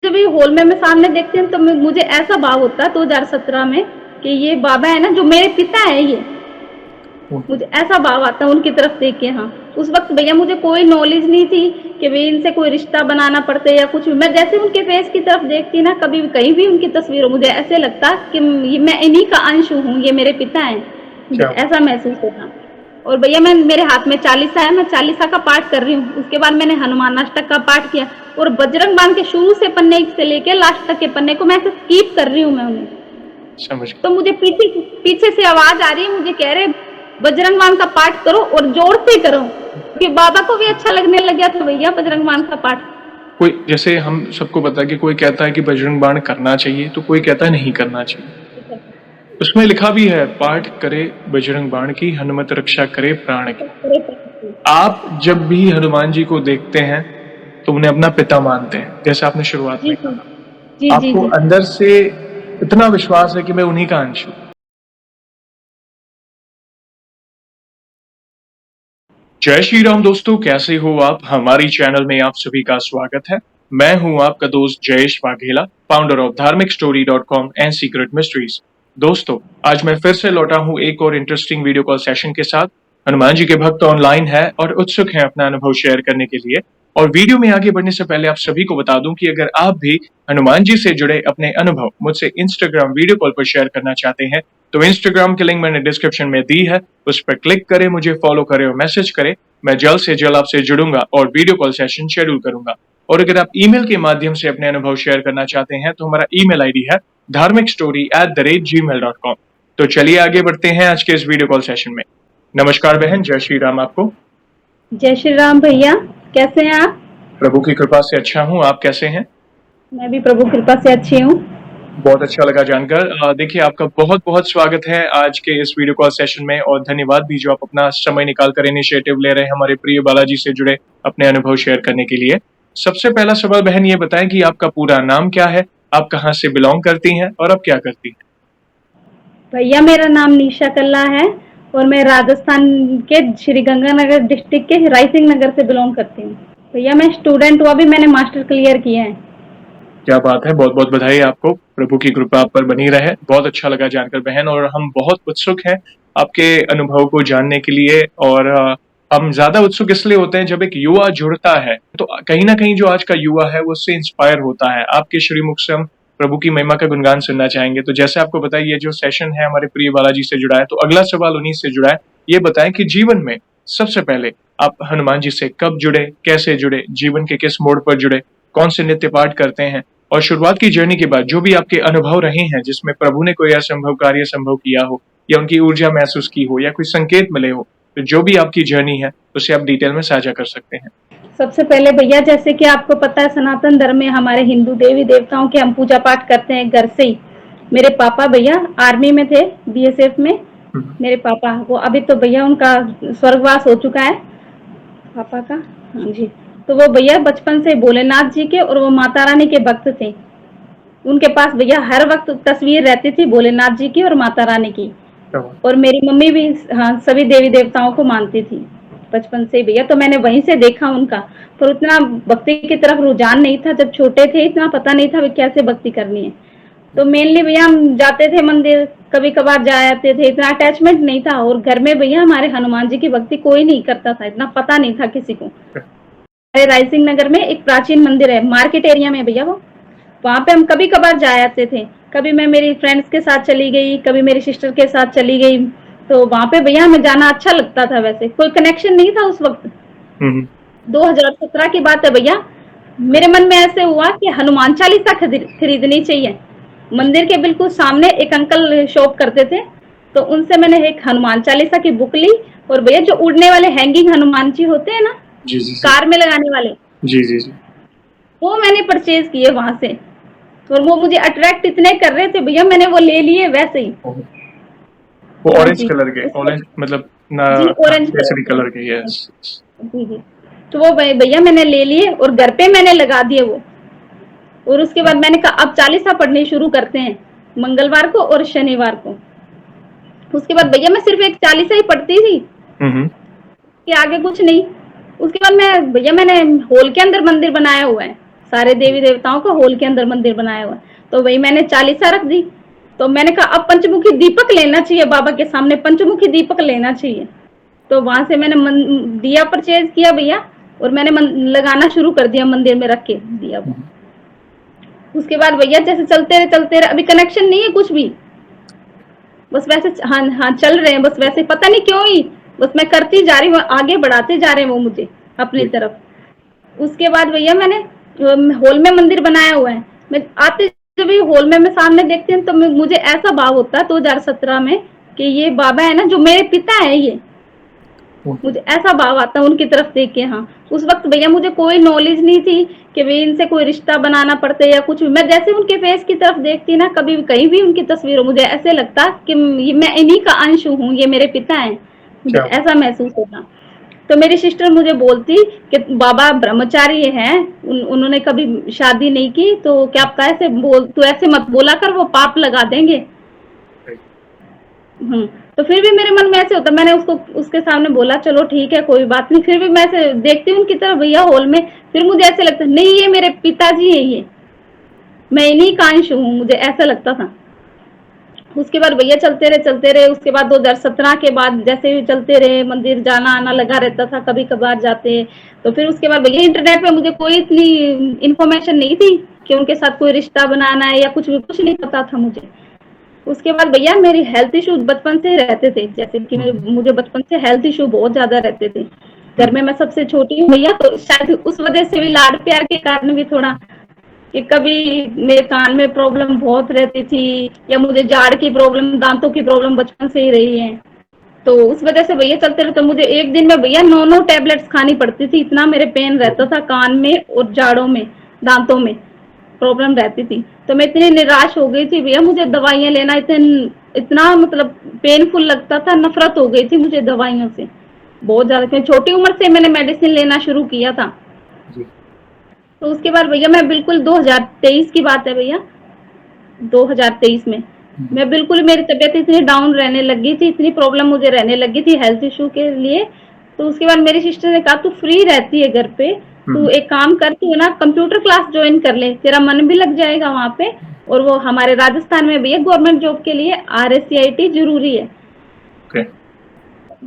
जब ये हॉल में मैं सामने देखती हूँ तो मुझे ऐसा भाव होता है 2017 में कि ये बाबा है ना जो मेरे पिता है, ये मुझे ऐसा भाव आता है उनकी तरफ देख के। हाँ, उस वक्त भैया मुझे कोई नॉलेज नहीं थी कि भाई इनसे कोई रिश्ता बनाना पड़ता या कुछ भी। मैं जैसे उनके फेस की तरफ देखती ना, कभी भी कहीं भी उनकी तस्वीर हो, मुझे ऐसे लगता कि मैं इन्हीं का अंश हूँ, ये मेरे पिता हैं, मुझे ऐसा महसूस होता। और भैया मैं मेरे हाथ में चालीसा है, मैं चालीसा का पाठ कर रही हूँ। उसके बाद मैंने हनुमान अष्टक का पाठ किया और बजरंग बाण के शुरू से पन्ने से लेके लास्ट तक के पन्ने को मैं कीप कर रही हूँ मैं उन्हें। समझ। तो मुझे पीछे पीछे से आवाज आ रही है, मुझे कह रहे बजरंग बाण का पाठ करो और जोर से करो, क्योंकि बाबा को भी अच्छा लगने लग गया था भैया बजरंग बाण का पाठ। कोई जैसे हम सबको पता है कि कोई कहता है कि बजरंग बाण करना चाहिए तो कोई कहता है नहीं करना चाहिए। उसमें लिखा भी है, पाठ करे बजरंग बाण की, हनुमत रक्षा करे प्राण की। आप जब भी हनुमान जी को देखते हैं तो उन्हें अपना पिता मानते हैं, जैसे आपने शुरुआत जी में जी कहा। जी जी आपको जी। अंदर से इतना विश्वास है कि मैं उन्हीं का अंश हूं। जय श्री राम दोस्तों, कैसे हो आप? हमारी चैनल में आप सभी का स्वागत है। मैं हूं आपका दोस्त जयेश वाघेला, फाउंडर ऑफ धार्मिकस्टोरी.com एंड सीक्रेट मिस्ट्रीज। दोस्तों, आज मैं फिर से लौटा हूं एक और इंटरेस्टिंग वीडियो कॉल सेशन के साथ। हनुमान जी के भक्त ऑनलाइन है और उत्सुक हैं अपना अनुभव शेयर करने के लिए। और वीडियो में आगे बढ़ने से पहले आप सभी को बता दूं कि अगर आप भी हनुमान जी से जुड़े अपने अनुभव मुझसे इंस्टाग्राम वीडियो कॉल पर शेयर करना चाहते हैं तो इंस्टाग्राम की लिंक मैंने डिस्क्रिप्शन में दी है, उस पर क्लिक करें, मुझे फॉलो करें और मैसेज करें। मैं जल्द से जल्द आपसे जुड़ूंगा और वीडियो कॉल सेशन शेड्यूल करूंगा। और अगर आप ईमेल के माध्यम से अपने अनुभव शेयर करना चाहते हैं तो हमारा ईमेल आईडी है dharmikstory@gmail.com। तो चलिए आगे बढ़ते हैं आज के इस वीडियो कॉल सेशन में। नमस्कार बहन, जय श्री राम आपको। जय श्री राम भैया, कैसे हैं आप? प्रभु की कृपा से अच्छा हूँ, आप कैसे हैं? मैं भी प्रभु कृपा से अच्छी हूँ। बहुत अच्छा लगा जानकर। देखिए, आपका बहुत बहुत स्वागत है आज के इस वीडियो कॉल सेशन में और धन्यवाद भी जो आप अपना समय निकाल कर इनिशिएटिव ले रहे हैं हमारे प्रिय बालाजी से जुड़े अपने अनुभव शेयर करने के लिए। सबसे पहला सवाल बहन ये बताएं कि आपका पूरा नाम क्या है, आप कहाँ से बिलोंग करती हैं और आप क्या करती हैं? भैया मेरा नाम निशा कल्ला है और मैं राजस्थान के श्री गंगानगर डिस्ट्रिक्ट के रायसिंह नगर से बिलोंग करती हूँ। भैया मैं स्टूडेंट हूँ, अभी मैंने मास्टर क्लियर किया है। क्या बात है, बहुत बहुत बधाई आपको, प्रभु की कृपा आप पर बनी रहे। बहुत अच्छा लगा जानकर बहन, और हम बहुत उत्सुक हैं आपके अनुभव को जानने के लिए। और हम ज्यादा उत्सुक इसलिए होते हैं जब एक युवा जुड़ता है तो कहीं ना कहीं जो आज का युवा है वो उससे इंस्पायर होता है। आपके श्रीमुख से हम प्रभु की महिमा का गुणगान सुनना चाहेंगे। तो जैसे आपको बताइए, ये जो सेशन है हमारे प्रिय बालाजी से जुड़ा है, तो अगला सवाल उन्हीं से जुड़ा है। ये बताएं कि जीवन में सबसे पहले आप हनुमान जी से कब जुड़े, कैसे जुड़े, जीवन के किस मोड़ पर जुड़े, कौन से नित्य पाठ करते हैं, और शुरुआत की जर्नी के बाद जो भी आपके अनुभव रहे हैं जिसमें प्रभु ने कोई असंभव कार्य संभव किया हो या उनकी ऊर्जा महसूस की हो या कोई संकेत मिले हो, तो जो भी आपकी जर्नी है उसे आप डिटेल में साझा कर सकते हैं। सबसे पहले भैया, जैसे कि आपको पता है सनातन धर्म में हमारे हिंदू देवी देवताओं के हम पूजा पाठ करते हैं घर से ही। मेरे पापा भैया आर्मी में थे, बीएसएफ में। मेरे पापा वो अभी तो भैया उनका स्वर्गवास हो चुका है पापा का। हाँ जी। तो वो भैया बचपन से भोलेनाथ जी के और वो माता रानी के भक्त थे। उनके पास भैया हर वक्त तस्वीर रहती थी भोलेनाथ जी की और माता रानी की। और मेरी मम्मी भी हाँ सभी देवी देवताओं को मानती थी बचपन से भैया। तो मैंने वहीं से देखा उनका, पर उतना भक्ति की तरफ रुझान नहीं था। जब छोटे थे इतना पता नहीं था कैसे भक्ति करनी है। तो मेनली भैया हम जाते थे मंदिर, कभी कभार जा आते थे, इतना अटैचमेंट नहीं था। और घर में भैया हमारे हनुमान जी की भक्ति कोई नहीं करता था, इतना पता नहीं था किसी को। हमारे रायसिंह नगर में एक प्राचीन मंदिर है, मार्केट एरिया में भैया वो, वहां पे हम कभी कभार जा आते थे। कभी मैं मेरी फ्रेंड्स के साथ चली गई, कभी मेरी सिस्टर के साथ चली गई। तो वहां पे भैया हमें जाना अच्छा लगता था। वैसे कोई कनेक्शन नहीं था उस वक्त। 2017 की बात है भैया, मेरे मन में ऐसे हुआ कि हनुमान चालीसा खरीदनी चाहिए। मंदिर के बिल्कुल सामने एक अंकल शॉप करते थे, तो उनसे मैंने एक हनुमान चालीसा की बुक ली। और भैया जो उड़ने वाले हैंगिंग हनुमान जी होते हैं ना, जी जी कार में लगाने वाले, जी जी जी। वो मैंने परचेज किए वहां से। और वो मुझे अट्रैक्ट इतने कर रहे थे भैया, मैंने वो ले लिए वैसे ही। वो हाँ ऑरेंज जी, कलर के, ऑरेंज मतलब ना, जी ऑरेंज केसरी कलर कलर के। के। यस। जी जी। तो वो भैया मैंने ले लिए और घर पे मैंने लगा दिए वो। और उसके बाद मैंने कहा अब चालीसा पढ़नी शुरू करते हैं, मंगलवार को और शनिवार को। उसके बाद भैया मैं सिर्फ एक चालीसा ही पढ़ती थी, कि आगे कुछ नहीं। उसके बाद मैंने हॉल के अंदर मंदिर बनाया हुआ है, सारे देवी देवताओं का हॉल के अंदर मंदिर बनाया हुआ है। तो वही मैंने चालीसा रख दी। तो मैंने कहा अब पंचमुखी दीपक लेना चाहिए, बाबा के सामने पंचमुखी दीपक लेना चाहिए। तो वहां से मैंने दिया परचेज किया भैया, और मैंने लगाना शुरू कर दिया मंदिर में रख के दिया वो। उसके बाद भैया जैसे चलते रहे, अभी कनेक्शन नहीं है कुछ भी, बस वैसे हाँ हाँ चल रहे हैं, बस वैसे पता नहीं क्यों ही बस मैं करती जा रही हूँ, आगे बढ़ाते जा रहे हैं वो मुझे अपनी तरफ। उसके बाद भैया मैंने हॉल में मंदिर बनाया हुआ है। मैं आते जब ये हॉल में मैं सामने देखती हूँ तो मुझे ऐसा भाव होता है 2017 में कि ये बाबा है ना जो मेरे पिता है, ये मुझे ऐसा भाव आता है उनकी तरफ देख के। हाँ, उस वक्त भैया मुझे कोई नॉलेज नहीं थी कि भाई इनसे कोई रिश्ता बनाना पड़ता है या कुछ भी। मैं जैसे उनके फेस की तरफ देखती ना, कभी भी कहीं भी उनकी तस्वीर हो, मुझे ऐसे लगता कि मैं इन्हीं का अंश हूँ, ये मेरे पिता हैं, मुझे ऐसा महसूस होता। तो मेरी सिस्टर मुझे बोलती कि बाबा ब्रह्मचारी हैं, उन्होंने कभी शादी नहीं की, तो क्या आप ऐसे तू ऐसे मत बोला कर, वो पाप लगा देंगे। तो फिर भी मेरे मन में ऐसे होता, मैंने उसके सामने बोला चलो ठीक है कोई बात नहीं। फिर भी मैं ऐसे देखती हूँ उनकी तरफ भैया हॉल में, फिर मुझे ऐसे लगता नहीं ये मेरे पिताजी है, ये मैं इन्हीं का अंश हूँ, मुझे ऐसा लगता था। उसके बाद भैया चलते रहे। उसके बाद 2017 के बाद जैसे भी चलते रहे, मंदिर जाना आना लगा रहता था, कभी कभार जाते। तो फिर उसके बाद भैया इंटरनेट पे मुझे कोई इतनी इन्फॉर्मेशन नहीं थी कि उनके साथ कोई रिश्ता बनाना है या कुछ भी, कुछ नहीं पता था मुझे। उसके बाद भैया मेरी हेल्थ इश्यूज बचपन से रहते थे, जैसे कि मुझे बचपन से हेल्थ इशू बहुत ज्यादा रहते थे। घर में मैं सबसे छोटी हूँ भैया, तो शायद उस वजह से भी, लाड प्यार के कारण भी थोड़ा, कि कभी मेरे कान में प्रॉब्लम बहुत रहती थी, या मुझे जाड़ की प्रॉब्लम, दांतों की प्रॉब्लम बचपन से ही रही है। तो उस वजह से भैया चलते रहते, मुझे एक दिन में भैया 9 टैबलेट्स खानी पड़ती थी, इतना मेरे पेन रहता था कान में और जाड़ों में, दांतों में प्रॉब्लम रहती थी। तो मैं इतनी निराश हो गई थी भैया, मुझे दवाइयाँ लेना इतना मतलब पेनफुल लगता था, नफरत हो गई थी मुझे दवाइयों से बहुत ज्यादा। छोटी उम्र से मैंने मेडिसिन लेना शुरू किया था। तो उसके बाद भैया मैं बिल्कुल 2023 की बात है भैया, 2023 में मैं बिल्कुल, मेरी तबीयत इतनी डाउन रहने लगी थी, इतनी प्रॉब्लम मुझे रहने लगी थी हेल्थ इशू के लिए। तो उसके बाद मेरी सिस्टर ने कहा तू फ्री रहती है घर पे, तू एक काम कर, तू ना कंप्यूटर क्लास ज्वाइन कर ले, तेरा मन भी लग जाएगा वहाँ पे। और वो हमारे राजस्थान में भैया गवर्नमेंट जॉब के लिए RSCIT जरूरी है।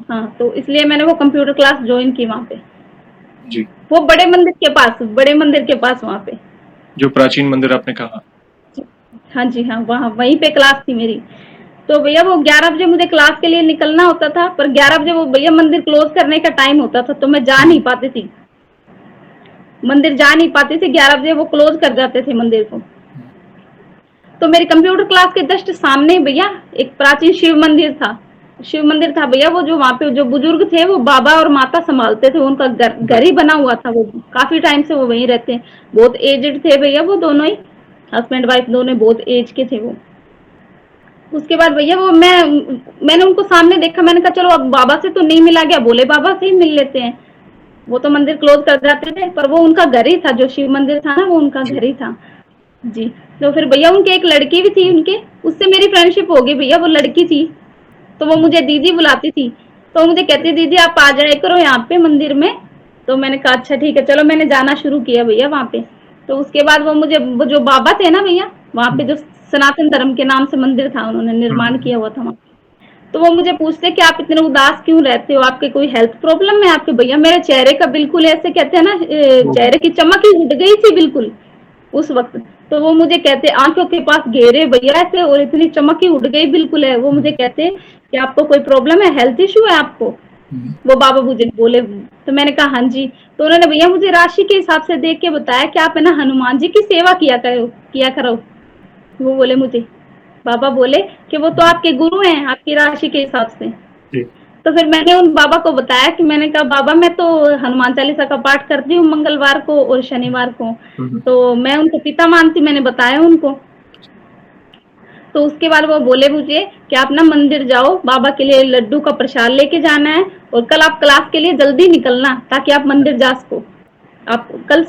हाँ, तो इसलिए मैंने वो कंप्यूटर क्लास ज्वाइन की वहाँ पे जी। वो बड़े मंदिर के पास वहाँ पे, जो प्राचीन मंदिर आपने कहा। हाँ जी हाँ, वहीं पे क्लास थी मेरी। तो भैया वो 11 बजे मुझे क्लास के लिए निकलना होता था, पर 11 बजे वो भैया मंदिर क्लोज करने का टाइम होता था, तो मैं जा नहीं पाती थी मंदिर, 11 बजे वो क्लोज कर जाते थे मंदिर को। तो मेरी कंप्यूटर क्लास के जस्ट सामने भैया एक प्राचीन शिव मंदिर था भैया। वो जो वहाँ पे जो बुजुर्ग थे, वो बाबा और माता संभालते थे, उनका घर ही बना हुआ था, वो काफी टाइम से वो वहीं रहते हैं। बहुत एजड थे भैया वो दोनों ही, हस्बैंड वाइफ दोनों बहुत एज के थे वो। उसके बाद भैया वो मैंने उनको सामने देखा, मैंने कहा चलो अब बाबा से तो नहीं मिला गया, बोले बाबा से ही मिल लेते हैं। वो तो मंदिर क्लोज कर जाते थे, पर वो उनका घर ही था, जो शिव मंदिर था ना, वो उनका घर ही था जी। तो फिर भैया उनके एक लड़की भी थी, उनके उससे मेरी फ्रेंडशिप हो गई भैया। वो लड़की थी तो वो मुझे दीदी बुलाती थी, तो मुझे कहती दीदी आप आ जाए करो यहाँ पे मंदिर में। तो मैंने कहा अच्छा ठीक है चलो, मैंने जाना शुरू किया भैया वहाँ पे। तो उसके बाद वो जो बाबा थे ना भैया वहाँ पे, जो सनातन धर्म के नाम से मंदिर था, उन्होंने निर्माण किया हुआ था वहाँ। तो वो मुझे पूछते कि आप इतने उदास क्यों रहते हो, आपके कोई हेल्थ प्रॉब्लम है आपके? भैया मेरे चेहरे का बिल्कुल ऐसे कहते हैं ना, चेहरे की चमक ही उड़ गई थी बिल्कुल उस वक्त। तो वो मुझे कहते आंखों के पास घेरे भैया ऐसे, और इतनी चमक ही उड़ गई बिल्कुल है। वो मुझे कहते कि आपको कोई प्रॉब्लम है, हेल्थ इशू है आपको? वो बाबा मुझे बोले। तो मैंने कहा हाँ जी। तो उन्होंने भैया मुझे राशि के हिसाब से देख के बताया कि आप है ना हनुमान जी की सेवा किया करो। वो बोले मुझे, बाबा बोले कि वो तो आपके गुरु हैं, आपकी राशि के हिसाब से। तो फिर मैंने उन बाबा को बताया कि मैंने कहा बाबा मैं तो हनुमान चालीसा का पाठ करती हूँ मंगलवार को और शनिवार को, तो मैं उनको पिता मानती, मैंने बताया उनको। तो उसके बाद वो बोले मुझे कि आप ना मंदिर जाओ, बाबा के लिए लड्डू का प्रसाद लेके जाना है, और कल आप क्लास के लिए जल्दी निकलना ताकि आप मंदिर जा सको। आप कल,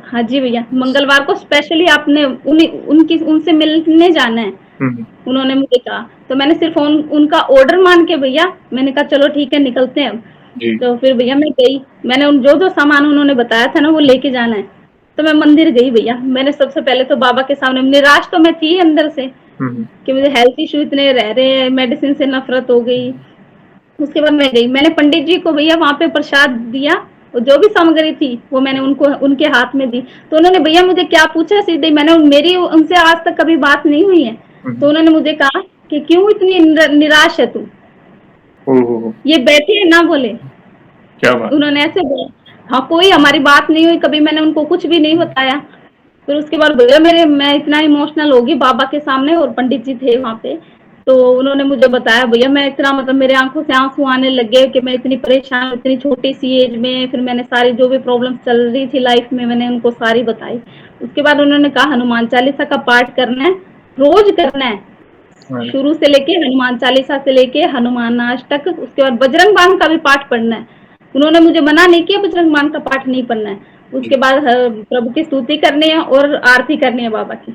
हाँ जी भैया, मंगलवार को स्पेशली आपने उनसे मिलने जाना है, उन्होंने मुझे कहा। तो मैंने सिर्फ उनका ऑर्डर मान के भैया मैंने कहा चलो ठीक है निकलते हैं। तो फिर भैया मैं गई, मैंने जो जो सामान उन्होंने बताया था ना वो लेके जाना है। तो मैं मंदिर गई भैया। मैंने सबसे पहले तो बाबा के सामने, निराश तो मैं थी अंदर से कि मुझे हेल्थ इशू इतने रह रहे हैं, मेडिसिन से नफरत हो गई। उसके बाद मैं गई, मैंने पंडित जी को भैया वहां पे प्रसाद दिया, और जो भी सामग्री थी वो मैंने उनको उनके हाथ में दी। तो उन्होंने भैया मुझे क्या पूछा सीधे, मैंने मेरी उनसे आज तक कभी बात नहीं हुई है, तो उन्होंने मुझे कहा कि क्यों इतनी निराश है तू, ये बैठे ना बोले। क्या बात। उन्होंने ऐसे बोला। हाँ, कोई हमारी बात नहीं हुई कभी, मैंने उनको कुछ भी नहीं बताया। फिर उसके बाद भैया मैं इतना इमोशनल हो गई बाबा के सामने, और पंडित जी थे वहां पे, तो उन्होंने मुझे बताया भैया, मैं इतना मतलब मेरे आंखों से आंसू आने लग गए कि मैं इतनी परेशान, इतनी छोटी सी एज में। फिर मैंने सारी जो भी प्रॉब्लम चल रही थी लाइफ में, मैंने उनको सारी बताई। उसके बाद उन्होंने कहा हनुमान चालीसा का पाठ करना है, रोज करना है, शुरू से लेके हनुमान चालीसा से लेके हनुमान अष्टक, उसके बाद बजरंग बाण का भी पाठ पढ़ना है। उन्होंने मुझे मना नहीं किया बजरंग बाण का पाठ नहीं पढ़ना है। उसके बाद प्रभु की स्तुति करनी है और आरती करनी है बाबा की।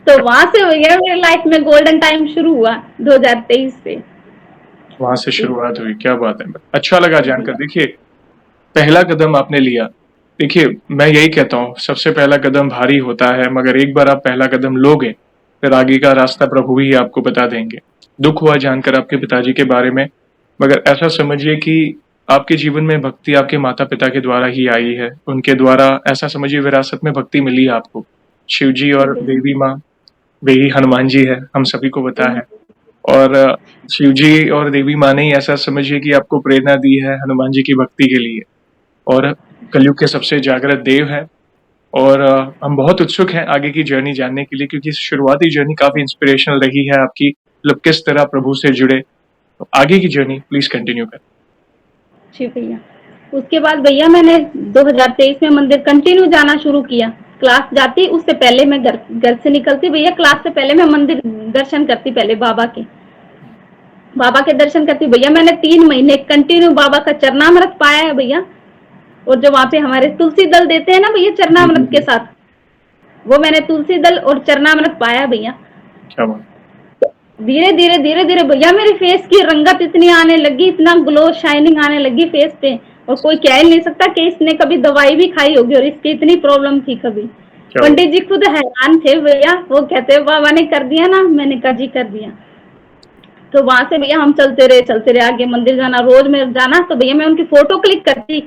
तो वहां से भैया मेरे लाइफ में गोल्डन टाइम शुरू हुआ 2023 से। वहां से शुरुआत हुई, क्या बात है। अच्छा लगा जानकर। देखिए, पहला कदम आपने लिया। देखिए, मैं यही कहता हूँ, सबसे पहला कदम भारी होता है, मगर एक बार आप पहला कदम लोगे, फिर आगे का रास्ता प्रभु ही आपको बता देंगे। दुख हुआ जानकर आपके पिताजी के बारे में, मगर ऐसा समझिए कि आपके जीवन में भक्ति आपके माता पिता के द्वारा ही आई है। उनके द्वारा, ऐसा समझिए, विरासत में भक्ति मिली आपको। शिव जी और देवी माँ, वही हनुमान जी है, हम सभी को पता है। और शिव जी और देवी माँ ने ही, ऐसा समझिए कि आपको प्रेरणा दी है हनुमान जी की भक्ति के लिए, और कलयुग के सबसे जागृत देव है। और हम बहुत उत्सुक हैं आगे की जर्नी जानने के लिए, क्योंकि शुरुआती जर्नी काफी इंस्पिरेशनल रही है आपकी, मतलब किस तरह प्रभु से जुड़े। तो आगे की जर्नी प्लीज कंटिन्यू करें। जी भैया। उसके बाद भैया मैंने 2023 में मंदिर कंटिन्यू जाना शुरू किया। क्लास जाती, उससे पहले मैं घर से निकलती भैया, क्लास से पहले मैं मंदिर दर्शन करती, पहले बाबा के दर्शन करती भैया। मैंने 3 महीने कंटिन्यू बाबा का चरणामृत पाया है भैया। और जो वहां पे हमारे तुलसी दल देते हैं ना भैया चरणामृत के साथ, वो मैंने तुलसी दल और चरणामृत पाया भैया। क्या बात। धीरे धीरे भैया मेरे फेस की रंगत इतनी आने लगी, इतना ग्लो शाइनिंग आने लगी फेस पे, और कोई कह ही नहीं सकता कि इसने कभी दवाई भी खाई होगी और इसकी इतनी प्रॉब्लम थी कभी। पंडित जी खुद हैरान थे भैया, वो कहते बाबा ने कर दिया ना, मैंने कहा जी कर दिया। तो वहां से भैया हम चलते रहे आगे, मंदिर जाना, रोज में जाना। तो भैया मैं उनकी फोटो क्लिक करती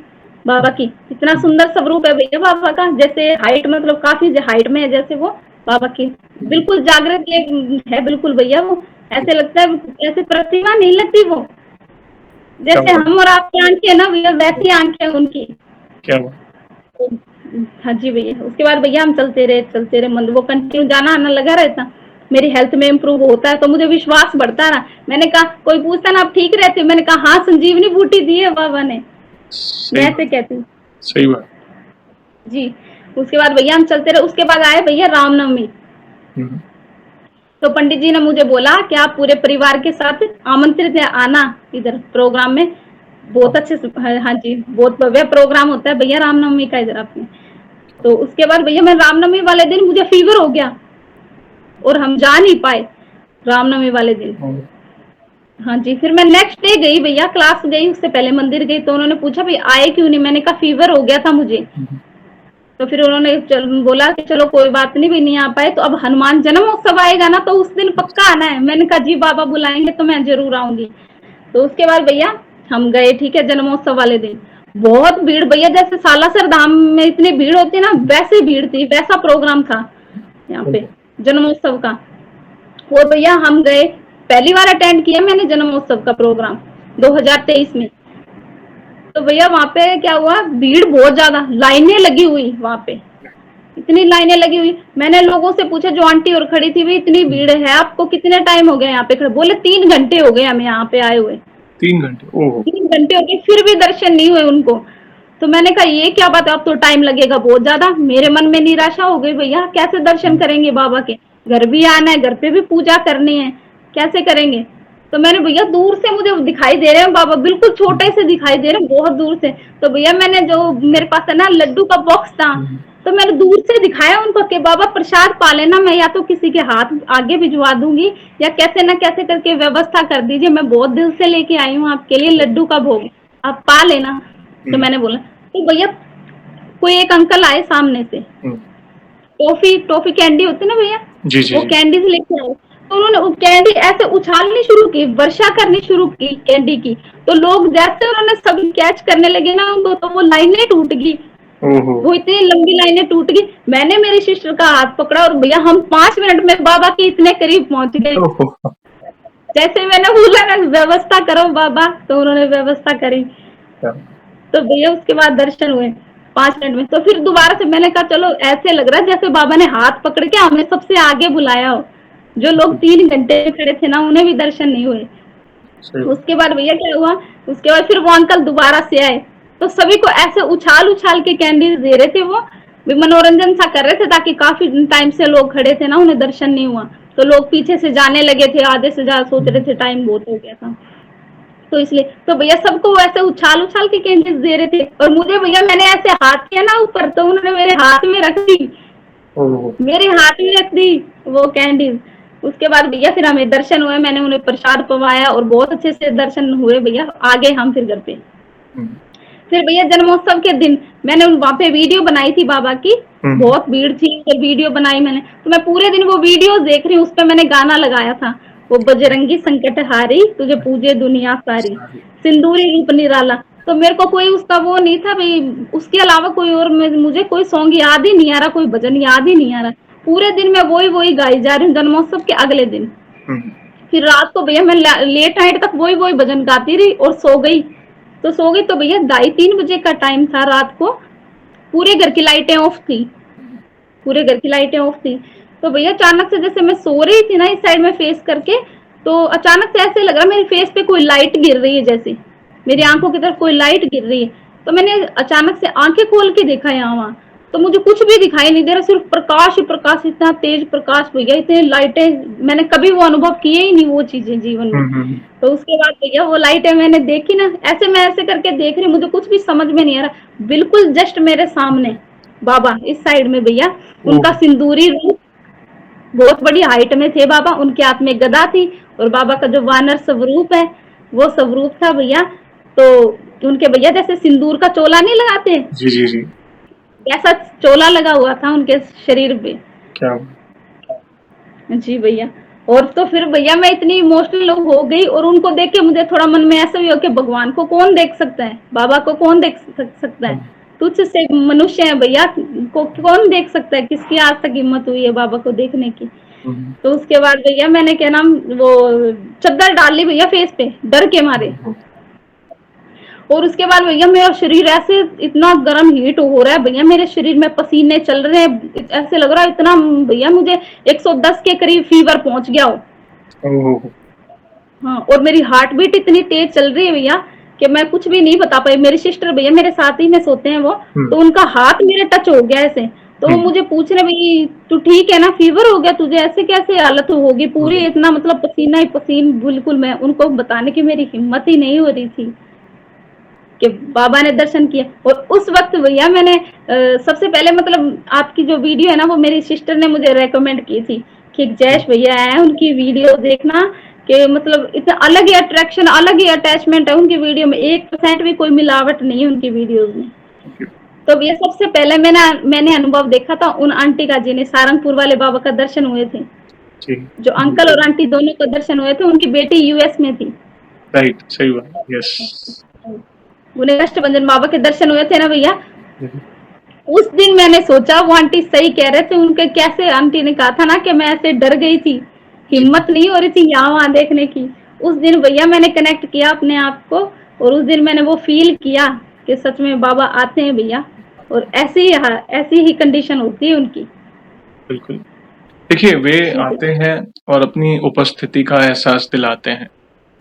बाबा की। इतना सुंदर स्वरूप है भैया बाबा का, जैसे हाइट, मतलब काफी हाइट में है जैसे वो बाबा की, बिल्कुल जागृत है बिल्कुल भैया। वो ऐसे लगता है, ऐसे प्रतिमा नहीं लगती वो, जैसे हम और आपकी आंखें ना भैया, वैसी आंखें उनकी। क्या हाँ जी भैया। उसके बाद भैया हम चलते रहे मंदिर, वो कंटिन्यू जाना आना लगा रहता। मेरी हेल्थ में इम्प्रूव होता है तो मुझे विश्वास बढ़ता रहा। मैंने कहा, कोई पूछता ना आप ठीक रहते हो, मैंने कहा हाँ संजीवनी बूटी दी है बाबा ने, मैं ऐसे कहती हूँ। सही बात जी। उसके बाद भैया हम चलते रहे। उसके बाद आए भैया रामनवमी। तो पंडित जी ने मुझे बोला कि आप पूरे परिवार के साथ आमंत्रित है आना इधर प्रोग्राम में, बहुत अच्छे। हाँ जी, बहुत भव्य प्रोग्राम होता है भैया रामनवमी का इधर आपने। तो उसके बाद भैया मैं रामनवमी वाले दिन मुझे फीवर हो गया और हम जा नहीं पाए रामनवमी वाले दिन। हाँ जी। फिर मैं नेक्स्ट डे गई भैया, क्लास गई, उससे पहले मंदिर गई। तो उन्होंने पूछा भाई आए क्यों नहीं, मैंने कहा फीवर हो गया था मुझे। तो फिर उन्होंने बोला कि चलो कोई बात नहीं, भी नहीं आ पाए तो अब हनुमान जन्मोत्सव आएगा ना, तो उस दिन पक्का आना है। मैंने कहा जी बाबा बुलाएंगे तो मैं जरूर आऊंगी। तो उसके बाद भैया हम गए, ठीक है। जन्मोत्सव वाले दिन बहुत भीड़ भैया, जैसे सालासर धाम में इतनी भीड़ होती है ना, वैसी भीड़ थी, वैसा प्रोग्राम था यहाँ पे जन्मोत्सव का। और भैया हम गए, पहली बार अटेंड किया मैंने जन्मोत्सव का प्रोग्राम 2023 में। तो भैया वहां पे क्या हुआ, भीड़ बहुत ज्यादा, लाइनें लगी हुई वहां पे, इतनी लाइनें लगी हुई। मैंने लोगों से पूछा, जो आंटी और खड़ी थी, भाई इतनी भीड़ है, आपको कितने टाइम हो गया यहाँ पे खड़े? बोले 3 घंटे हो गए हमें यहाँ पे आए हुए। 3 घंटे? ओह, 3 घंटे हो गए, फिर भी दर्शन नहीं हुए उनको। तो मैंने कहा ये क्या बात है, अब तो टाइम लगेगा बहुत ज्यादा। मेरे मन में निराशा हो गई, भैया कैसे दर्शन करेंगे बाबा के, घर भी आना है, घर पे भी पूजा करनी है, कैसे करेंगे? तो मैंने भैया दूर से मुझे दिखाई दे रहे हैं बाबा, बिल्कुल छोटे से दिखाई दे रहे हैं, बहुत दूर से। तो भैया मैंने, जो मेरे पास है ना लड्डू का बॉक्स था, तो मैंने दूर से दिखाया उनको कि बाबा प्रसाद पा लेना, मैं या तो किसी के हाथ आगे भिजवा दूंगी या कैसे ना कैसे करके व्यवस्था कर दीजिए, मैं बहुत दिल से लेके आई हूँ आपके लिए लड्डू का भोग, आप पा लेना। तो मैंने बोला, तो भैया कोई एक अंकल आए सामने से, टॉफी टॉफी कैंडी होती है ना भैया, जी जी वो जी। कैंडीज लेके आए। तो उन्होंने वो कैंडी ऐसे उछालनी शुरू की, वर्षा करनी शुरू की कैंडी की। तो लोग जैसे उन्होंने सब कैच करने लगे ना उनको, तो वो लाइनें टूट गई, ओहो। वो इतनी लंबी लाइनें टूट गई। मैंने मेरी सिस्टर का हाथ पकड़ा और भैया हम 5 मिनट में बाबा के इतने करीब पहुंच गए। ओहो। जैसे मैंने बोला ना व्यवस्था करो बाबा, तो उन्होंने व्यवस्था करी। तो भैया उसके बाद दर्शन हुए 5 मिनट में। तो फिर दोबारा से मैंने कहा चलो, ऐसे लग रहा है जैसे बाबा ने हाथ पकड़ के हमें सबसे आगे बुलाया हो। जो लोग 3 घंटे खड़े थे ना, उन्हें भी दर्शन नहीं हुए। सही बात। उसके बाद भैया क्या हुआ, उसके बाद फिर वो अंकल दोबारा से आए, तो सभी को ऐसे उछाल उछाल के कैंडीज दे रहे थे। वो भी मनोरंजन सा कर रहे थे, ताकि काफी टाइम से लोग खड़े थे ना, उन्हें दर्शन नहीं हुआ। तो लोग पीछे से जाने लगे थे, आधे से ज्यादा सोच रहे थे टाइम बहुत हो गया था। तो इसलिए तो भैया सबको ऐसे उछाल उछाल के कैंडीज दे रहे थे, और मुझे भैया मैंने ऐसे हाथ किया ना ऊपर, तो उन्होंने मेरे हाथ में रख दी, ओहो। मेरे हाथ में रख दी वो कैंडीज। उसके बाद भैया फिर हमें दर्शन हुए, मैंने उन्हें प्रसाद पवाया और बहुत अच्छे से दर्शन हुए भैया। आगे हम फिर घर पे, फिर भैया जन्मोत्सव के दिन मैंने वहाँ पे वीडियो बनाई थी बाबा की। बहुत भीड़ थी, तो वीडियो बनाई मैंने, तो मैं पूरे दिन वो वीडियो देख रही हूँ। उस पर मैंने गाना लगाया था, वो बजरंगी संकट हारी तुझे पूजे दुनिया सारी, सिंदूरी रूप निराला। तो मेरे को कोई उसका वो नहीं था भाई, उसके अलावा कोई और मुझे कोई सॉन्ग याद ही नहीं आ रहा, कोई भजन याद ही नहीं आ रहा। पूरे दिन मैं वही वही गाई जा रही हूँ। जन्मोत्सव के अगले दिन फिर रात को भैया मैं लेट नाइट तक वही वही भजन गाती रही और सो गई। तो सो गई तो भैया 2:30 बजे का टाइम था रात को, पूरे घर की लाइटें ऑफ थी, पूरे घर की लाइटें ऑफ थी। तो भैया अचानक से जैसे मैं सो रही थी ना इस साइड में फेस करके, तो अचानक से ऐसे लग रहा मेरे फेस पे कोई लाइट गिर रही है, जैसे मेरी आंखों की तरफ कोई लाइट गिर रही है। तो मैंने अचानक से आंखें खोल के देखा यहाँ वहां, तो मुझे कुछ भी दिखाई नहीं दे रहा, सिर्फ प्रकाश ही प्रकाश, इतना तेज प्रकाश भैया, इतने लाइटें मैंने कभी वो अनुभव किए ही नहीं वो चीजें जीवन में। तो उसके बाद भैया वो लाइटें मैंने देखी ना, ऐसे मैं ऐसे करके देख रही, मुझे कुछ भी समझ में नहीं आ रहा। बिल्कुल जस्ट मेरे सामने बाबा इस साइड में भैया, उनका सिंदूरी रूप, बहुत बड़ी हाइट में थे बाबा, उनके हाथ में गदा थी, और बाबा का जो वानर स्वरूप है वो स्वरूप था भैया। तो उनके भैया जैसे सिंदूर का चोला नहीं लगाते, जी जी जी। ऐसा चोला लगा हुआ था उनके शरीर पे। क्या? जी भैया। और तो फिर भैया मैं इतनी इमोशनल हो गई, और उनको देख के मुझे थोड़ा मन में ऐसा भी हो कि भगवान को कौन देख सकता है, बाबा को कौन देख सकता है, तुझ से मनुष्य है भैया, को कौन देख सकता है, किसकी आज तक हिम्मत हुई है बाबा को देखने की। तो उसके बाद भैया मैंने क्या नाम वो चद्दर डाल ली भैया फेस पे, डर के मारे। और उसके बाद भैया मेरा शरीर ऐसे इतना गर्म हीट हो रहा है भैया, मेरे शरीर में पसीने चल रहे हैं, ऐसे लग रहा है इतना भैया मुझे 110 के करीब फीवर पहुंच गया हो। हाँ, और मेरी हार्ट बीट इतनी तेज चल रही है भैया कि मैं कुछ भी नहीं बता पाई। मेरी सिस्टर भैया मेरे साथ ही में सोते हैं वो, तो उनका हाथ मेरे टच हो गया ऐसे, तो वो मुझे पूछ रहे भाई तू ठीक है ना, फीवर हो गया तुझे, ऐसे कैसे हालत होगी पूरी, इतना मतलब पसीना ही पसीन बिल्कुल। मैं उनको बताने की मेरी हिम्मत ही नहीं हो रही थी कि बाबा ने दर्शन किया। और उस वक्त भैया मैंने सबसे पहले मतलब आपकी जो वीडियो है ना, वो मेरी सिस्टर ने मुझे रेकमेंड की थी कि जयेश भैया है, उनकी वीडियो देखना, कि मतलब इतना अलग ही अट्रैक्शन, अलग ही अटैचमेंट है उनकी वीडियो में, 1% भी कोई मिलावट नहीं है उनकी वीडियोज में। तो भैया सबसे पहले मैंने अनुभव देखा था उन आंटी का, जिन्हें सारंगपुर वाले बाबा का दर्शन हुए थे। जो अंकल और आंटी दोनों को दर्शन हुए थे, उनकी बेटी यूएस में थी। राइट, सही बात, यस। उन्हें कष्टभंजन बाबा के दर्शन हुए थे ना भैया। उस दिन मैंने सोचा वो आंटी सही कह रहे थे, उनके कैसे आंटी ने कहा था ना कि मैं ऐसे डर गई थी, हिम्मत नहीं हो रही थी यहाँ वहां देखने की। उस दिन भैया मैंने कनेक्ट किया अपने आप को, और उस दिन मैंने वो फील किया कि सच में बाबा आते हैं भैया, और ऐसी ही कंडीशन होती है उनकी। बिल्कुल। देखिए, वे आते हैं और अपनी उपस्थिति का एहसास दिलाते हैं,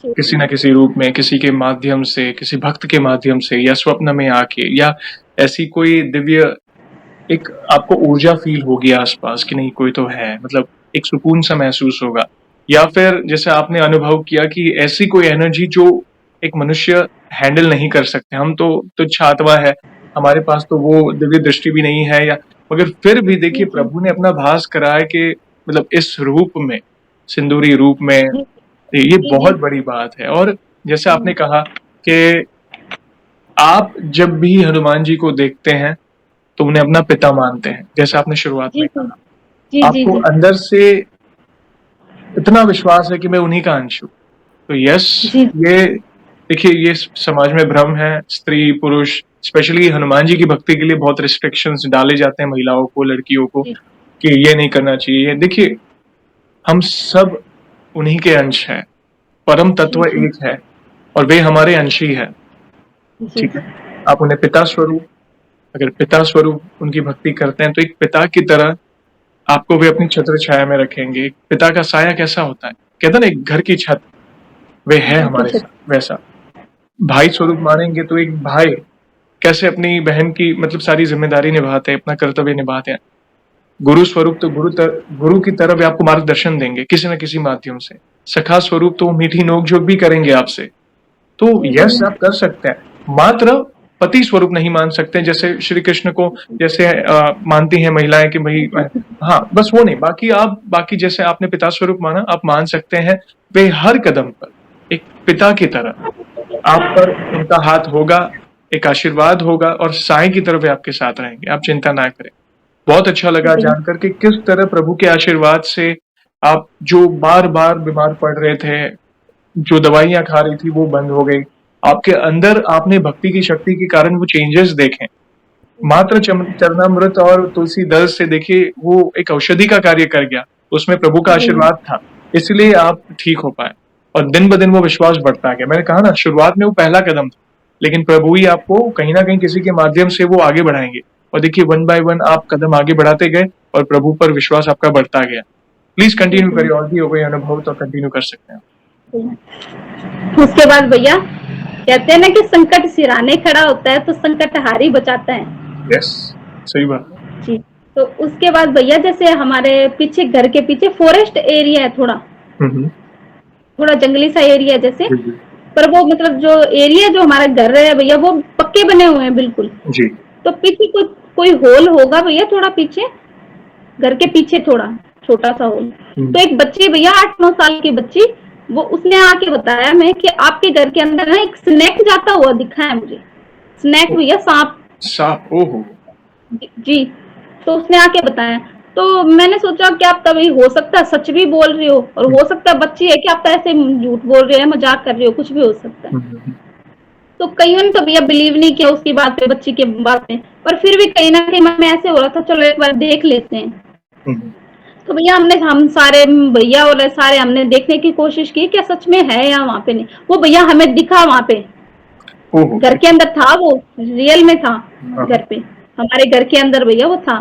किसी न किसी रूप में, किसी के माध्यम से, किसी भक्त के माध्यम से, या स्वप्न में आके, या ऐसी कोई दिव्य एक आपको ऊर्जा फील होगी आसपास कि नहीं कोई तो है, मतलब एक सुकून सा महसूस होगा। या फिर जैसे आपने अनुभव किया कि ऐसी कोई एनर्जी जो एक मनुष्य हैंडल नहीं कर सकते, हम तो तुच्छ आत्मा है, हमारे पास तो वो दिव्य दृष्टि भी नहीं है, या मगर फिर भी देखिए प्रभु ने अपना भास करा है कि मतलब इस रूप में, सिंदूरी रूप में, ये बहुत बड़ी बात है। और जैसे आपने कहा कि आप जब भी हनुमान जी को देखते हैं तो उन्हें अपना पिता मानते हैं, जैसे आपने शुरुआत जी में सर। कहा। जी जी आपको जी अंदर से इतना विश्वास है कि मैं उन्हीं का अंश हूँ। तो यस, जी ये देखिए, ये समाज में भ्रम है। स्त्री पुरुष, स्पेशली हनुमान जी की भक्ति के लिए बहुत रिस्ट्रिक्शंस डाले जाते हैं महिलाओं को, लड़कियों को, जी कि ये नहीं करना चाहिए। देखिए, हम सब उन्हीं के अंश हैं। परम जी तत्व जी एक है और वे हमारे अंश ही है। जी ठीक है? आप उन्हें पिता स्वरूप, अगर पिता स्वरूप उनकी भक्ति करते हैं, तो एक पिता की तरह आपको वे अपनी छत्र छाया में रखेंगे। एक पिता का साया कैसा होता है? कहते हैं ना, एक घर की छत, वे है घर की हमारे छत। साथ वैसा। भाई स्वरूप मानेंगे तो एक भाई कैसे अपनी बहन की मतलब सारी ज़िम्मेदारी निभाते हैं, अपना कर्तव्य निभाते हैं। गुरु स्वरूप तो गुरु की तरह वे आपको मार्गदर्शन देंगे किसी न किसी माध्यम से। सखा स्वरूप तो वो मीठी नोक-झोंक भी करेंगे आपसे। तो जी यस, भैया। आप कर सकते हैं। मात्र पति स्वरूप नहीं मान सकते, जैसे श्री कृष्ण को जैसे मानती हैं महिलाएँ कि भई हाँ, बस वो नहीं, बाकी आप बाकी जैसे आपने पिता स्वरूप माना, आप मान सकते हैं। वे हर कदम पर एक पिता की तरह आप पर उनका हाथ होगा, एक आशीर्वाद होगा और साईं की तरह वे आपके साथ रहेंगे, आप चिंता ना करें। बहुत अच्छा लगा भैया जानकर कि किस तरह प्रभु के आशीर्वाद से आप जो बार-बार बीमार पड़ रहे थे, जो दवाइयाँ खा रही थी वो बंद हो गई। आपके अंदर आपने भक्ति की शक्ति के कारण वो चेंजेस देखे। मात्र चरणामृत और तुलसी दल से देखिए वो एक औषधि का कार्य कर गया, उसमें प्रभु का जी आशीर्वाद था, इसलिए आप ठीक हो पाए और दिन-ब-दिन वो विश्वास बढ़ता गया। मैंने कहा ना, शुरुआत में वो पहला कदम था, लेकिन प्रभु ही आपको कहीं न कहीं किसी के माध्यम से वो आगे बढ़ाएँगे और देखिए वन बाय वन आप कदम आगे बढ़ाते गए और प्रभु पर विश्वास आपका बढ़ता गया। प्लीज़ जी कंटिन्यू करिए, भैया। और भी हो कोई अनुभव तो कंटिन्यू कर सकते हैं आप। उसके बाद भैया कहते हैं ना कि संकट सिराने खड़ा होता है तो संकट हारी बचाता है। यस, सही बात है। जी। तो उसके बाद भैया जैसे हमारे पीछे घर के पीछे फॉरेस्ट एरिया है, थोड़ा हुँ, हुँ। थोड़ा जंगली सा एरिया है जैसे। जी, जी। पर वो मतलब जो एरिया जो हमारा घर है भैया वो पक्के बने हुए हैं बिल्कुल। जी। तो पीछे कोई होल होगा भैया, थोड़ा पीछे घर के पीछे थोड़ा छोटा सा होल। हुँ। तो एक बच्ची भैया 8-9 साल की बच्ची, वो उसने आके बताया मैं कि आपके घर के अंदर ना एक स्नेक जाता हुआ दिखा है मुझे। स्नेक ओह! भैया, सांप। साँप, ओहो! जी। तो उसने आके बताया। तो मैंने सोचा क्या तभी हो सकता है सच भी बोल रही हो और हुँ, हो सकता है बच्ची है, क्या आप ऐसे झूठ बोल रहे हैं, मजाक कर रही हो, कुछ भी हो सकता है। हुँ, हुँ, हुँ। तो कईयों ने तो भैया बिलीव नहीं किया उसकी बात पे, बच्ची के बात पे, पर फिर भी कहीं ना कहीं मन में ऐसे हो रहा था चलो एक बार देख लेते हैं। हुँ, हुँ। तो भैया हम सारे भैया और सारे हमने देखने की कोशिश की क्या सच में है या वहाँ पे नहीं। वो भैया हमें दिखा वहाँ पे, ओहो! घर के अंदर था, वो रियल में था हाँ, घर हाँ। पे, हमारे घर के अंदर भैया वो था।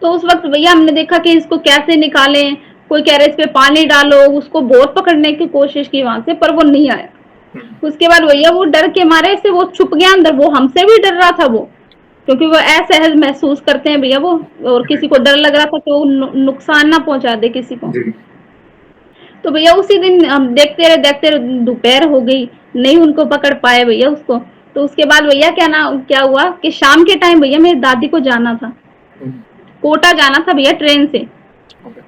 तो उस वक्त भैया हमने देखा कि इसको कैसे निकालें। कोई कह रहे इस पे पानी डालो, उसको बहुत पकड़ने की कोशिश की वहां से, पर वो नहीं आया। हुँ, उसके बाद भैया वो डर के मारे से वो छुप गया अंदर, वो हमसे भी डर रहा था वो, क्योंकि वो असहज महसूस करते हैं भैया वो, और जी, किसी को डर लग रहा था कि वो नुकसान ना पहुंचा दे किसी को। जी। तो भैया उसी दिन हम देखते रहे दोपहर हो गई, नहीं उनको पकड़ पाए भैया उसको। तो उसके बाद भैया क्या हुआ कि शाम के टाइम भैया मेरी दादी को जाना था, हुँ, कोटा जाना था भैया ट्रेन से। ओके।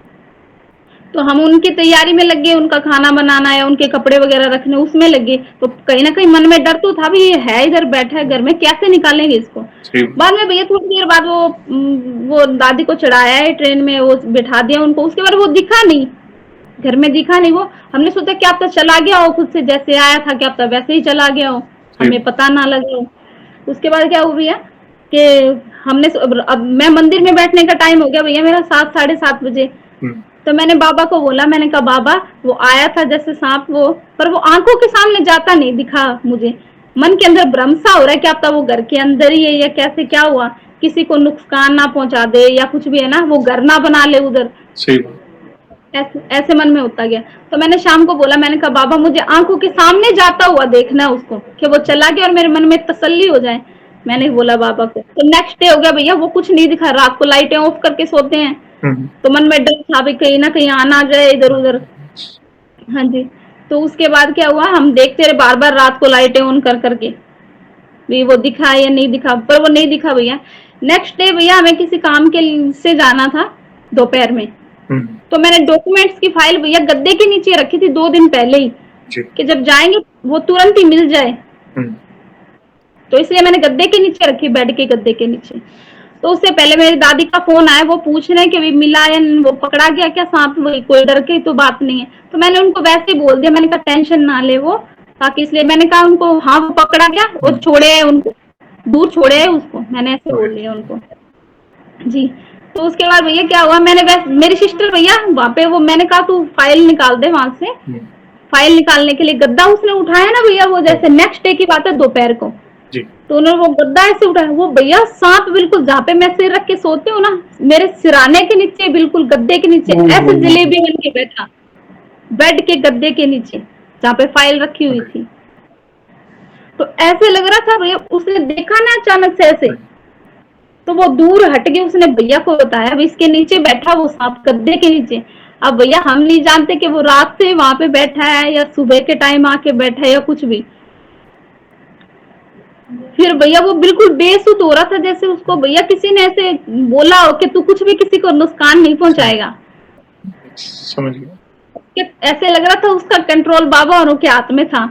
तो हम उनकी तैयारी में लग गए, उनका खाना बनाना या उनके कपड़े वगैरह रखने उसमें लग गए। तो कहीं ना कहीं मन में डर तो था भी, ये है इधर बैठा है घर में, कैसे निकालेंगे इसको। सही बाद में भैया थोड़ी देर बाद वो दादी को चढ़ाया है ट्रेन में, वो बिठा दिया उनको। उसके बाद वो दिखा नहीं, घर में दिखा नहीं वो। हमने सोचा क्या पता चला गया हो खुद से, जैसे आया था क्या पता वैसे ही चला गया हो, सही हमें पता ना लगे हो। उसके बाद क्या हुआ भैया कि अब मैं मंदिर में बैठने का टाइम हो गया भैया मेरा 7-7:30 बजे। हुँ, तो मैंने बाबा को बोला, मैंने कहा बाबा वो आया था जैसे सांप वो, पर वो आंखों के सामने जाता नहीं दिखा मुझे। मन के अंदर भ्रम सा हो रहा है क्या पता वो घर के अंदर ही है या कैसे, क्या हुआ, किसी को नुकसान ना पहुंचा दे या कुछ भी है ना, वो घर ना बना ले उधर। सही बात। ऐसे मन में होता गया। तो मैंने शाम को बोला, मैंने कहा बाबा मुझे आंखों के सामने जाता हुआ देखना है उसको, कि वो चला गया और मेरे मन में तसल्ली हो जाए। मैंने बोला बाबा को। तो नेक्स्ट डे हो गया भैया, वो कुछ नहीं दिखा। रात को लाइटें ऑफ करके सोते हैं, हुँ, हुँ। तो मन में डर था भी कहीं ना कहीं आना जाए इधर उधर। हाँ जी। तो उसके बाद क्या हुआ, हम देखते रहे बार बार रात को लाइटें ऑन कर करके भी वो दिखा या नहीं दिखा, पर वो नहीं दिखा भैया। नेक्स्ट डे भैया हमें किसी काम के से जाना था दोपहर में। हुँ, तो मैंने डॉक्यूमेंट्स की फाइल भैया गद्दे के नीचे रखी थी 2 दिन पहले ही, जी। कि जब जाएंगे वो तुरंत ही मिल जाए। हुँ, तो इसलिए मैंने गद्दे के नीचे रखी, बेड के गद्दे के नीचे। तो उससे पहले मेरी दादी का फोन आया, वो पूछ रहे हैं कि अभी मिला या वो पकड़ा गया क्या सांप, वही कोई डर की तो बात नहीं है। तो मैंने उनको वैसे ही बोल दिया, मैंने कहा टेंशन ना ले वो, ताकि इसलिए मैंने कहा उनको हाँ वो पकड़ा गया और छोड़े है उनको, दूर छोड़े है उसको, मैंने ऐसे बोल दिया उनको जी। तो उसके बाद भैया क्या हुआ, मैंने वैसे मेरी सिस्टर भैया वहाँ पे, वो मैंने कहा तू फाइल निकाल दे वहां से, फाइल निकालने के लिए गद्दा उसने उठाया ना भैया, वो जैसे नेक्स्ट डे की बात है दोपहर को, तो उन्होंने वो गद्दा ऐसे उठाया, वो भैया सांप बिल्कुल जहाँ पे मैं सिर रख के सोती हूँ ना, मेरे सिराने के नीचे, बिल्कुल गद्दे के नीचे ऐसे जलेबी बन के बैठा, बेड के गद्दे के नीचे जहाँ पे फाइल रखी हुई थी। तो ऐसे लग रहा था भैया, उसने देखा ना अचानक से ऐसे, तो वो दूर हट के उसने भैया को बताया, अब इसके नीचे बैठा वो सांप गद्दे के नीचे। अब भैया हम नहीं जानते कि वो रात से वहां पे बैठा है या सुबह के टाइम आके बैठा है या कुछ भी। फिर भैया वो बिल्कुल बेसुध हो रहा था, जैसे उसको भैया किसी ने ऐसे बोला हो कि तू कुछ भी किसी को नुकसान नहीं पहुंचाएगा। समझ गया। ऐसे लग रहा था उसका कंट्रोल बाबा औरों के हाथ में था।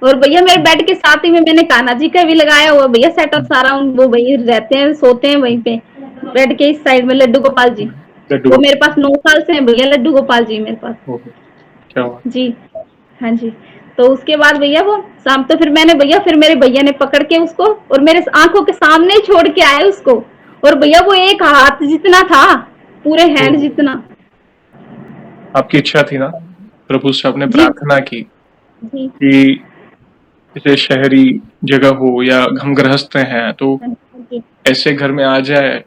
और भैया मेरे बेड के साथ ही में मैंने कान्हा जी का भी लगाया हुआ भैया सेटअप सारा, वो भैया रहते हैं सोते हैं वहीं पे बेड के इस साइड में, लड्डू गोपाल जी, वो मेरे पास 9 साल से हैं भैया लड्डू गोपाल जी मेरे पास। क्या हुआ? जी हाँ जी। तो उसके बाद भैया वो शाम, तो फिर मैंने भैया, फिर मेरे भैया ने पकड़ के उसको और मेरे आंखों के सामने छोड़ के आए उसको, और भैया वो एक हाथ जितना था, पूरे हैंड जितना। आपकी इच्छा थी ना, प्रभु से आपने प्रार्थना की कि जैसे शहरी जगह हो या हम गृहस्थ हैं तो ऐसे घर में आ जाए,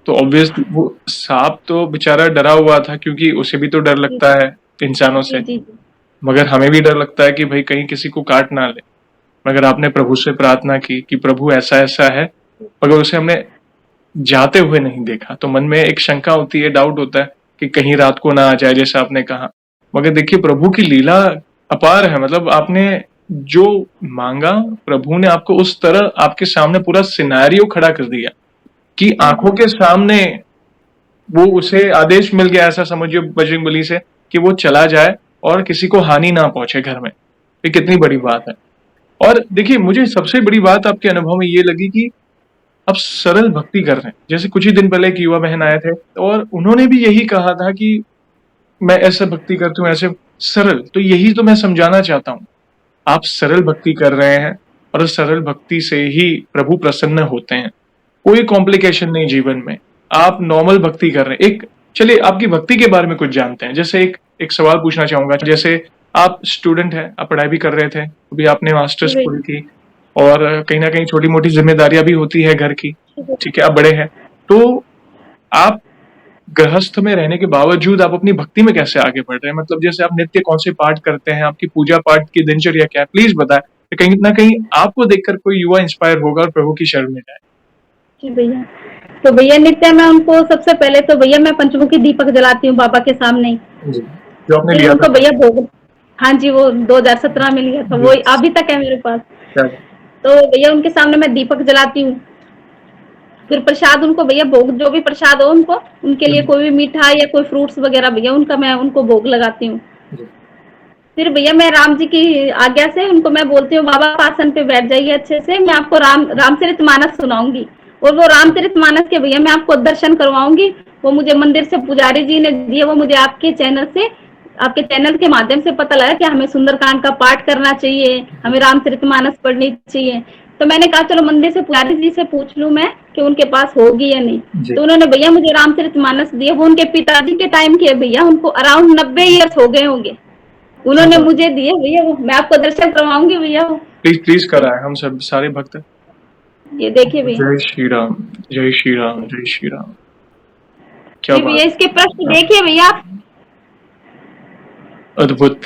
तो ऑब्वियसली वो सांप तो बेचारा डरा हुआ था, क्योंकि उसे भी तो डर लगता है इंसानों से, मगर हमें भी डर लगता है कि भाई कहीं किसी को काट ना ले। मगर आपने प्रभु से प्रार्थना की कि प्रभु ऐसा ऐसा है, मगर उसे हमने जाते हुए नहीं देखा, तो मन में एक शंका होती है, डाउट होता है कि कहीं रात को ना आ जाए, जैसा आपने कहा। मगर देखिए प्रभु की लीला अपार है, मतलब आपने जो मांगा प्रभु ने आपको उस तरह आपके सामने पूरा सिनेरियो खड़ा कर दिया कि आंखों के सामने वो उसे आदेश मिल गया, ऐसा समझिए बजरंगबली से, कि वो चला जाए और किसी को हानि ना पहुंचे घर में। ये कितनी बड़ी बात है। और देखिए मुझे सबसे बड़ी बात आपके अनुभव में ये लगी कि आप सरल भक्ति कर रहे हैं। जैसे कुछ ही दिन पहले एक युवा बहन आए थे और उन्होंने भी यही कहा था कि मैं ऐसे भक्ति करती हूँ, ऐसे सरल। तो यही तो मैं समझाना चाहता हूँ, आप सरल भक्ति कर रहे हैं और सरल भक्ति से ही प्रभु प्रसन्न होते हैं। कोई कॉम्प्लिकेशन नहीं जीवन में, आप नॉर्मल भक्ति कर रहे हैं। एक चलिए आपकी भक्ति के बारे में कुछ जानते हैं। जैसे एक सवाल पूछना चाहूंगा, जैसे आप स्टूडेंट हैं, आप पढ़ाई भी कर रहे थे, अभी आपने मास्टर्स पूरी की और कहीं ना कहीं छोटी मोटी जिम्मेदारियां भी होती है घर की, ठीक है, आप बड़े हैं, तो आप गृहस्थ में रहने के बावजूद आप अपनी भक्ति में कैसे आगे बढ़ रहे हैं? मतलब जैसे आप नित्य कौन से पाठ करते हैं, आपकी पूजा पाठ की दिनचर्या क्या है, प्लीज बताएं। कहीं ना कहीं आपको देखकर कोई युवा इंस्पायर होगा और प्रभु की शरण में जाए। जी भैया, तो भैया नित्य मैं उनको सबसे पहले तो भैया मैं पंचमुखी दीपक जलाती हूँ बाबा के सामने ही, जो आपने लिया उनको भैया भोग, हाँ जी वो 2017 में लिया था, वो अभी तक है मेरे पास। तो भैया उनके सामने मैं दीपक जलाती हूँ, फिर प्रसाद उनको भैया भोग, जो भी प्रसाद हो उनको, उनके लिए कोई भी मिठाई या कोई फ्रूट्स वगैरह भैया उनका मैं उनको भोग लगाती हूँ। फिर भैया मैं राम जी की आज्ञा से उनको मैं बोलती हूँ बाबा आसन पे बैठ जाइए अच्छे से, मैं आपको रामचरितमानस सुनाऊंगी, और वो रामचरितमानस के भैया मैं आपको दर्शन करवाऊंगी। वो मुझे मंदिर से पुजारी जी ने दिए, वो मुझे आपके चैनल के माध्यम से पता लगा कि हमें सुंदरकांड का पाठ करना चाहिए, हमें रामचरितमानस पढ़नी चाहिए। तो मैंने कहा चलो मंदिर से पुजारी जी से पूछ लूं मैं कि उनके पास होगी या नहीं। तो उन्होंने भैया मुझे रामचरितमानस दिए, वो उनके पिताजी के टाइम के भैया, उनको अराउंड 90 ईयर्स हो गए होंगे, उन्होंने मुझे दिए भैया, वो मैं आपको दर्शन करवाऊंगी भैया। वो प्लीज कराए, हम सब सारे भक्त। ये देखिए भैया, जय श्री राम, जय श्री राम, जय श्री राम। क्या बात भैया, इसके प्रश्न देखिए भैया, अद्भुत,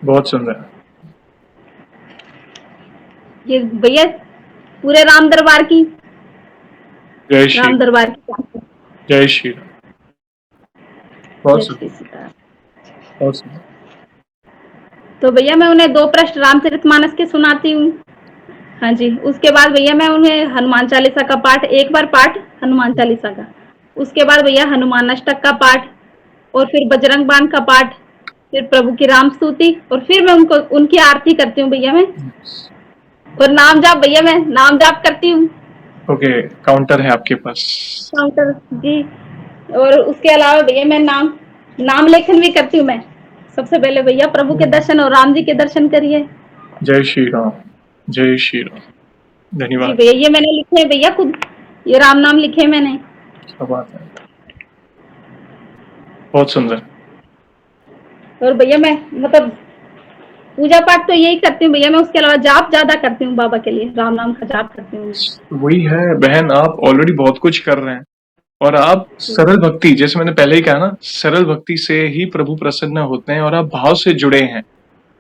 बहुत सुंदर। ये भैया पूरे राम दरबार की, जय श्री राम दरबार की, जय श्री राम। बहुत सुंदर, बहुत सुंदर। तो भैया मैं उन्हें 2 पृष्ठ रामचरितमानस के सुनाती हूँ। हाँ जी, उसके बाद भैया मैं उन्हें हनुमान चालीसा का पाठ, एक बार पाठ हनुमान चालीसा का, उसके बाद भैया हनुमान अष्टक का पाठ, और फिर बजरंग बाण का पाठ, फिर प्रभु की राम स्तुति, और फिर मैं उनको उनकी आरती करती हूँ भैया मैं। और नाम जाप भैया, मैं नाम जाप करती हूँ। ओके, काउंटर है आपके पास। काउंटर जी। और उसके अलावा भैया मैं नाम नाम लेखन भी करती हूँ मैं। सबसे पहले भैया प्रभु के दर्शन और राम जी के दर्शन करिए। जय श्री राम, जय श्री राम। जी धन्यवाद। भैया, ये मैंने लिखे हैं भैया खुद, ये राम नाम लिखे हैं मैंने। क्या बात है, बहुत सुंदर। और भैया मैं मतलब पूजा पाठ तो यही करती हूँ भैया मैं, उसके अलावा जाप ज्यादा करती हूँ बाबा के लिए, राम नाम का जाप करती हूँ मैं। वही है बहन, आप ऑलरेडी बहुत कुछ कर रहे हैं, और आप जी सरल भक्ति, जैसे मैंने पहले ही कहा ना, सरल भक्ति से ही प्रभु प्रसन्न होते हैं, और आप भाव से जुड़े हैं।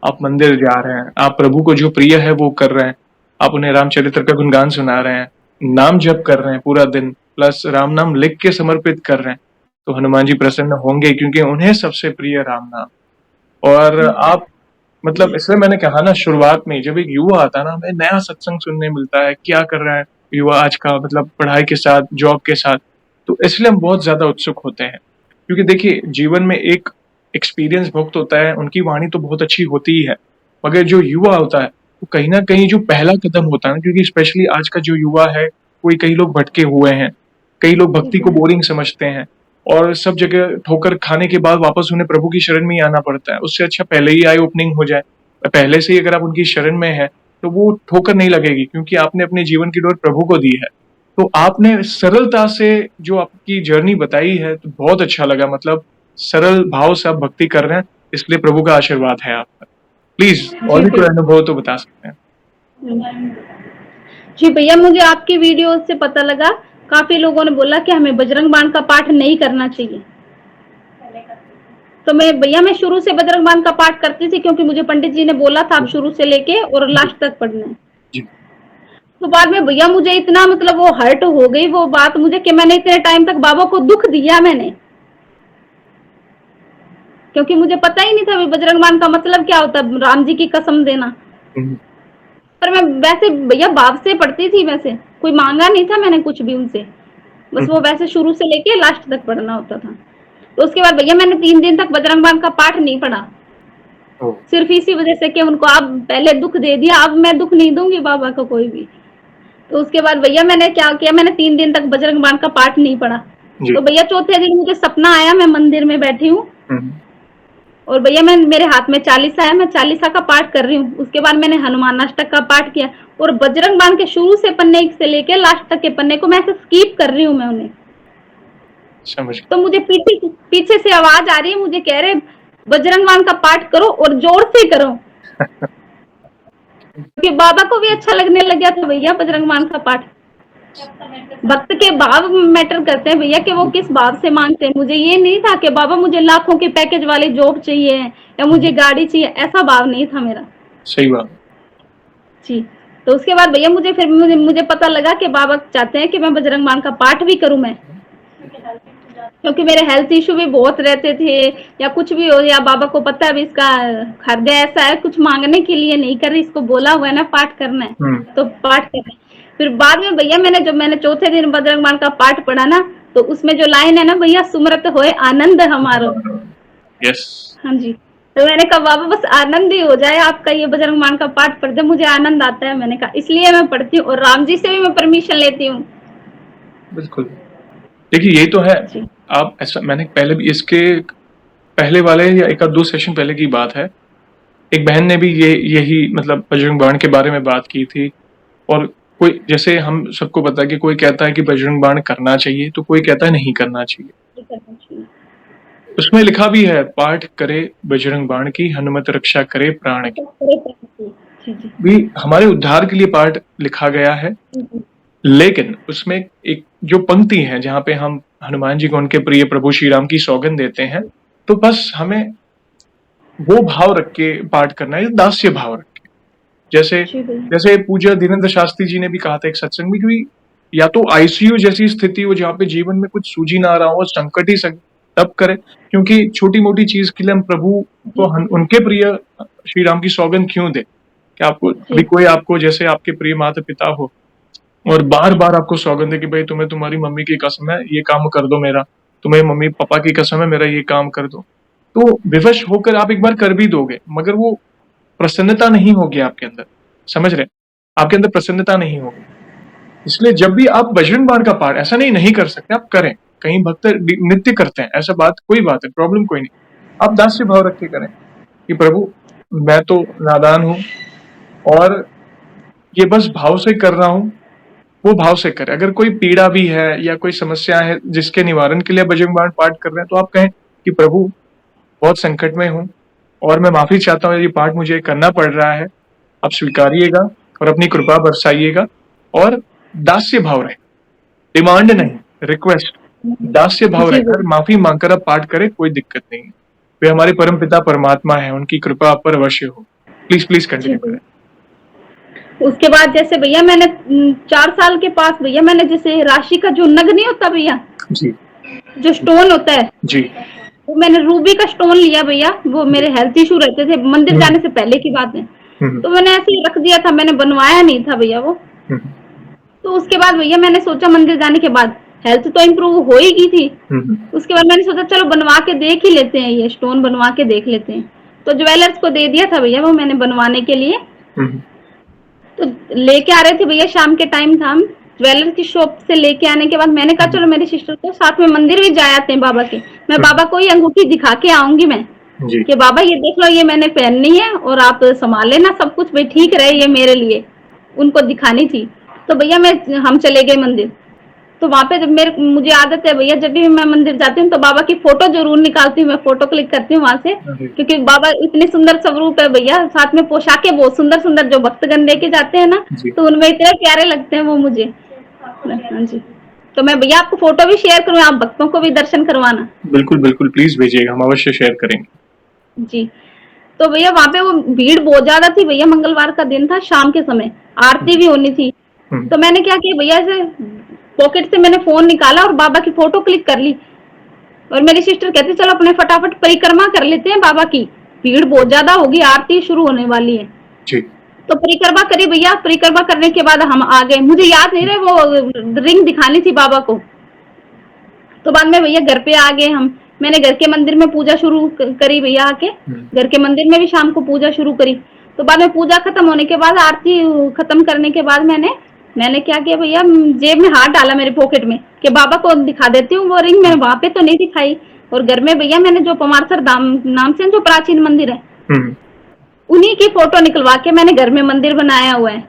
आप मंदिर जा रहे हैं, आप प्रभु को जो प्रिय है वो कर रहे हैं, आप उन्हें रामचरित्र का गुणगान सुना रहे हैं, नाम जप कर रहे हैं पूरा दिन, प्लस राम नाम लिख के समर्पित कर रहे हैं, तो हनुमान जी प्रसन्न होंगे, क्योंकि उन्हें सबसे प्रिय राम नाम। और आप मतलब, इसलिए मैंने कहा ना शुरुआत में, जब एक युवा आता है ना, हमें नया सत्संग सुनने मिलता है, क्या कर रहा है युवा आज का, मतलब पढ़ाई के साथ, जॉब के साथ, तो इसलिए हम बहुत ज्यादा उत्सुक होते हैं। क्योंकि देखिए, जीवन में एक एक्सपीरियंस भक्त होता है, उनकी वाणी तो बहुत अच्छी होती ही है, मगर जो युवा होता है, वो कहीं ना कहीं जो पहला कदम होता है ना, क्योंकि स्पेशली आज का जो युवा है, कोई कई लोग भटके हुए हैं, कई लोग भक्ति को बोरिंग समझते हैं, और सब जगह ठोकर खाने के बाद वापस उन्हें प्रभु की शरण में ही आना पड़ता है। उससे अच्छा पहले ही आई ओपनिंग हो जाए, पहले से ही अगर आप उनकी शरण में है, तो वो ठोकर नहीं लगेगी, क्योंकि आपने अपने जीवन की डोर प्रभु को दी है। तो आपने सरलता से जो आपकी जर्नी बताई है, तो बहुत अच्छा लगा, मतलब सरल भाव से आप भक्ति कर रहे हैं, इसलिए प्रभु का आशीर्वाद है आप पर। प्लीज और जी भी कोई भैया। अनुभव तो बता सकते हैं। जी भैया, मुझे आपकी वीडियो से पता लगा, काफी लोगों ने बोला कि हमें बजरंग बाण का पाठ नहीं करना चाहिए। तो मैं शुरू से बजरंग बाण का पाठ करती थी, क्योंकि मुझे पंडित जी ने बोला था आप शुरू से लेके और जी लास्ट तक पढ़ना है। जी। तो बाद में भैया मुझे इतना मतलब वो हर्ट हो गई वो बात मुझे, कि मैंने इतने टाइम तक बाबा को दुख दिया मैंने, क्योंकि मुझे पता ही नहीं था बजरंग बाण का मतलब क्या होता है, राम जी की कसम देना। पर मैं वैसे भैया बाप से पढ़ती थी, वैसे कोई मांगा नहीं था मैंने कुछ भी उनसे, बस वो वैसे शुरू से लेके लास्ट तक पढ़ना होता था। तो उसके बाद भैया मैंने 3 दिन तक बजरंग बाण का पाठ नहीं पढ़ा, सिर्फ इसी वजह से कि उनको आप पहले दुख दे दिया, अब मैं दुख नहीं दूंगी बाबा को कोई भी। तो उसके बाद भैया मैंने क्या किया, मैंने 3 दिन तक बजरंग बाण का पाठ नहीं पढ़ा। तो भैया चौथे दिन मुझे सपना आया, मैं मंदिर में बैठी हूँ, और भैया मैं मेरे हाथ में चालीसा है, मैं चालीसा का पाठ कर रही हूँ। उसके बाद मैंने हनुमान अष्टक का पाठ किया, और बजरंग बाण के शुरू से पन्ने से लेके लास्ट तक के पन्ने को मैं ऐसे स्कीप कर रही हूँ मैं उन्हें। समझ। तो मुझे पीछे से आवाज आ रही है, मुझे कह रहे बजरंग बाण का पाठ करो और जोर से करो, क्योंकि बाबा को भी अच्छा लगने लग गया था भैया बजरंग बाण का पाठ। भक्त के भाव मैटर करते हैं भैया, कि वो किस भाव से मांगते हैं। मुझे ये नहीं था कि बाबा मुझे लाखों के पैकेज वाली जॉब चाहिए या मुझे गाड़ी चाहिए, ऐसा भाव नहीं था मेरा। सही बात जी। तो उसके बाद भैया मुझे पता लगा कि बाबा चाहते हैं कि मैं बजरंग बाण का पाठ भी करूं मैं, क्योंकि मेरे हेल्थ इशू भी बहुत रहते थे, या कुछ भी हो, या बाबा को पता है अभी इसका हृदय ऐसा है, कुछ मांगने के लिए नहीं कर रही, इसको बोला हुआ है ना पाठ करना है तो पाठ करना है। फिर बाद में भैया मैंने चौथे दिन बजरंग बाण का पाठ पढ़ा ना, तो उसमें जो लाइन है ना भैया, सुमरत होए आनंद हमारो। यस। हाँ जी। तो मैंने कहा बाबा बस आनंद ही हो जाए, आपका ये बजरंग बाण का पाठ पढ़ दे, मुझे आनंद आता है। मैंने कहा इसलिए मैं पढ़ती हूँ, और राम जी से भी मैं परमिशन लेती हूँ। बिल्कुल। देखिए, यही तो है। आप ऐसा, मैंने पहले भी इसके पहले वाले या एक आध 2 सेशन पहले की बात है, एक बहन ने भी यही मतलब बजरंग बाण के बारे में बात की थी। और कोई, जैसे हम सबको पता है कि कोई कहता है कि बजरंग बाण करना चाहिए, तो कोई कहता है नहीं करना चाहिए। उसमें लिखा भी है, पाठ करे बजरंग बाण की, हनुमत रक्षा करे प्राण की। भी हमारे उद्धार के लिए पाठ लिखा गया है, लेकिन उसमें एक जो पंक्ति है जहां पे हम हनुमान जी को उनके प्रिय प्रभु श्री राम की सौगंध देते हैं, तो बस हमें वो भाव रख के पाठ करना है, दास्य भाव रख के। जैसे पूज्य धीरेन्द्र शास्त्री जी ने भी कहा था एक सत्संग में, कि या तो आईसीयू जैसी स्थिति हो जहाँ पे जीवन में कुछ सूझी ना रहा हो, संकट ही तब करे, क्योंकि छोटी मोटी चीज के लिए हम प्रभु को उनके प्रिय श्री राम की सौगंध क्यों दे। कि आपको भी कोई, आपको जैसे आपके प्रिय माता पिता हो और बार बार आपको सौगंध है कि भाई तुम्हें तुम्हारी मम्मी की कसम है ये काम कर दो मेरा, तुम्हें मम्मी पापा की कसम है मेरा ये काम कर दो, तो विवश होकर आप एक बार कर भी दोगे, मगर वो प्रसन्नता नहीं होगी आपके अंदर, समझ रहे हैं? आपके अंदर प्रसन्नता नहीं होगी। इसलिए जब भी आप बजरंग बाण का पाठ, ऐसा नहीं कर सकते, आप करें। कहीं भक्त नित्य करते हैं, ऐसा कोई बात है, प्रॉब्लम कोई नहीं। आप दास्य भाव रख के करें कि प्रभु मैं तो नादान हूं और ये बस भाव से कर रहा हूं, वो भाव से करें। अगर कोई पीड़ा भी है या कोई समस्या है जिसके निवारण के लिए बजरंग बाण पाठ कर रहे हैं, तो आप कहें कि प्रभु बहुत संकट में हूं और मैं माफी चाहता हूं, ये पाठ मुझे करना पड़ रहा है, आप स्वीकारिएगा और अपनी कृपा बरसाइएगा। और दास्य भाव रहे, डिमांड नहीं, रिक्वेस्ट, दास्य भाव जी रहकर माफी मांगकर आप पाठ करें, कोई दिक्कत नहीं है। वे हमारे परम पिता परमात्मा है, उनकी कृपा आप पर अवश्य हो। प्लीज प्लीज कंटिन्यू करें। उसके बाद जैसे भैया मैंने 4 साल के पास भैया मैंने जैसे राशि का जो नग नहीं होता भैया, जी जो स्टोन होता है, जी, वो मैंने रूबी का स्टोन लिया भैया। वो मेरे हेल्थ इशू रहते थे, मंदिर जाने से पहले की बात है, तो मैंने ऐसे ही रख दिया था, मैंने बनवाया नहीं था भैया वो। तो उसके बाद भैया मैंने सोचा मंदिर जाने के बाद हेल्थ तो इम्प्रूव हो ही गई थी। उसके बाद मैंने सोचा चलो बनवा के देख ही लेते हैं, ये स्टोन बनवा के देख लेते हैं। तो ज्वेलर्स को दे दिया था भैया वो मैंने बनवाने के लिए। तो लेके आ रहे थे भैया, शाम के टाइम था, हम ज्वेलर की शॉप से लेके आने के बाद मैंने कहा चलो मेरी सिस्टर को साथ में मंदिर भी जा आते हैं बाबा के, मैं बाबा को ही अंगूठी दिखा के आऊंगी मैं कि बाबा ये देख लो, ये मैंने पहननी है और आप संभाल लेना सब कुछ भाई, ठीक रहे, ये मेरे लिए उनको दिखानी थी। तो भैया हम चले गए मंदिर। तो वहां पे जब मुझे आदत है भैया, जब भी मैं मंदिर जाती हूँ तो बाबा की फोटो जरूर निकालती हूँ, मैं फोटो क्लिक करती हूँ वहां से, क्योंकि बाबा इतने सुंदर स्वरूप है भैया, साथ में पोशाकें बहुत सुंदर सुंदर जो भक्तगण लेके जाते हैं ना, तो उनमें इतने प्यारे लगते हैं वो मुझे। हाँ जी, तो मैं भैया आपको फोटो भी शेयर करूँ, आप भक्तों को भी दर्शन करवाना। बिल्कुल बिल्कुल, प्लीज भेजिएगा, हम अवश्य शेयर करेंगे। जी, तो भैया वहां पे वो भीड़ बहुत ज्यादा थी भैया, मंगलवार का दिन था, शाम के समय आरती भी होनी थी। तो मैंने क्या किया भैया, ऐसे पॉकेट से मैंने फोन निकाला और बाबा की फोटो क्लिक कर ली। और मेरी सिस्टर कहती चलो अपने फटाफट परिक्रमा कर लेते हैं बाबा की, भीड़ बहुत ज्यादा होगी, आरती शुरू होने वाली है। जी। तो परिक्रमा करी भैया, परिक्रमा करने के बाद हम आ गए, मुझे याद नहीं रहे वो रिंग दिखानी थी बाबा को। तो बाद में भैया घर पे आ गए हम, मैंने घर के मंदिर में पूजा शुरू करी भैया आके, घर के मंदिर में भी शाम को पूजा शुरू करी। तो बाद में पूजा खत्म होने के बाद, आरती खत्म करने के बाद मैंने क्या किया भैया, जेब में हाथ डाला मेरे पॉकेट में कि बाबा को दिखा देती हूँ वो रिंग, मैंने वहां पे तो नहीं दिखाई। और घर में भैया मैंने जो पमारसर धाम नाम से जो प्राचीन मंदिर है, उन्हीं की फोटो निकलवा के मैंने घर में मंदिर बनाया हुआ है।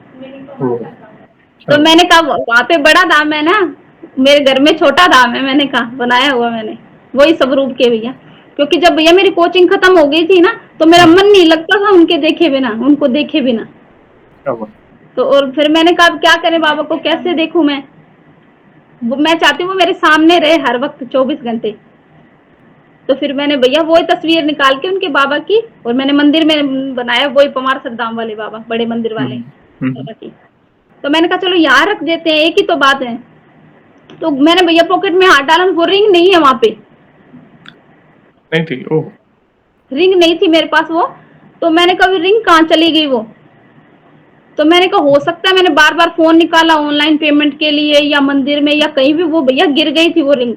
तो मैंने कहा वहां पे बड़ा धाम है ना, मेरे घर में छोटा धाम है, मैंने कहा बनाया हुआ मैंने वही स्वरूप के भैया। क्योंकि जब भैया मेरी कोचिंग खत्म हो गई थी ना, तो मेरा मन नहीं लगता था उनको देखे बिना। तो और फिर मैंने कहा क्या करें, बाबा को कैसे देखूं मैं चाहती हूँ वो मेरे सामने रहे हर वक्त 24 घंटे। तो फिर मैंने भैया वही तस्वीर निकाल के उनके बाबा की, और मैंने मंदिर में बनाया वही पमारसर धाम वाले बाबा, बड़े मंदिर वाले बाबा की। तो मैंने कहा चलो यहाँ रख देते हैं, एक ही तो बात है। तो मैंने भैया पॉकेट में हाथ डाला, वो रिंग नहीं है वहां पे, नहीं थी। ओह, रिंग नहीं थी मेरे पास वो। तो मैंने कहा रिंग कहाँ चली गई वो। तो मैंने कहा हो सकता है मैंने बार बार फोन निकाला ऑनलाइन पेमेंट के लिए या मंदिर में या कहीं भी, वो भैया गिर गई थी वो रिंग।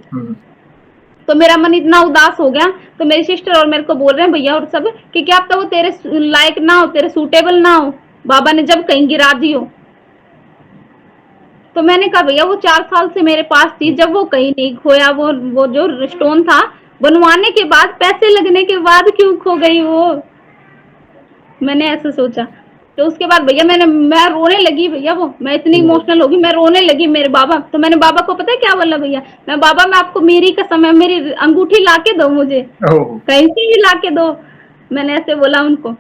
तो मेरा मन इतना उदास हो गया। तो मेरी सिस्टर और मेरे को बोल रहे हैं भैया और सब कि क्या पता वो तेरे लायक ना हो, तेरे सूटेबल ना हो, बाबा ने जब कहीं गिरा दी हो। तो मैंने कहा भैया वो 4 साल से मेरे पास थी, जब वो कहीं नहीं खोया, वो जो स्टोन था बनवाने के बाद, पैसे लगने के बाद क्यों खो गई वो, मैंने ऐसे सोचा। तो उसके बाद भैया मैं रोने लगी भैया, वो मैं इतनी इमोशनल होगी, मैं रोने लगी मेरे बाबा। तो मैंने बाबा को पता है क्या बोला भैया, मैं बाबा मैं आपको मेरी कसम है, मेरी अंगूठी ला के दो मुझे, कहीं से भी ला के दो, मैंने ऐसे बोला उनको।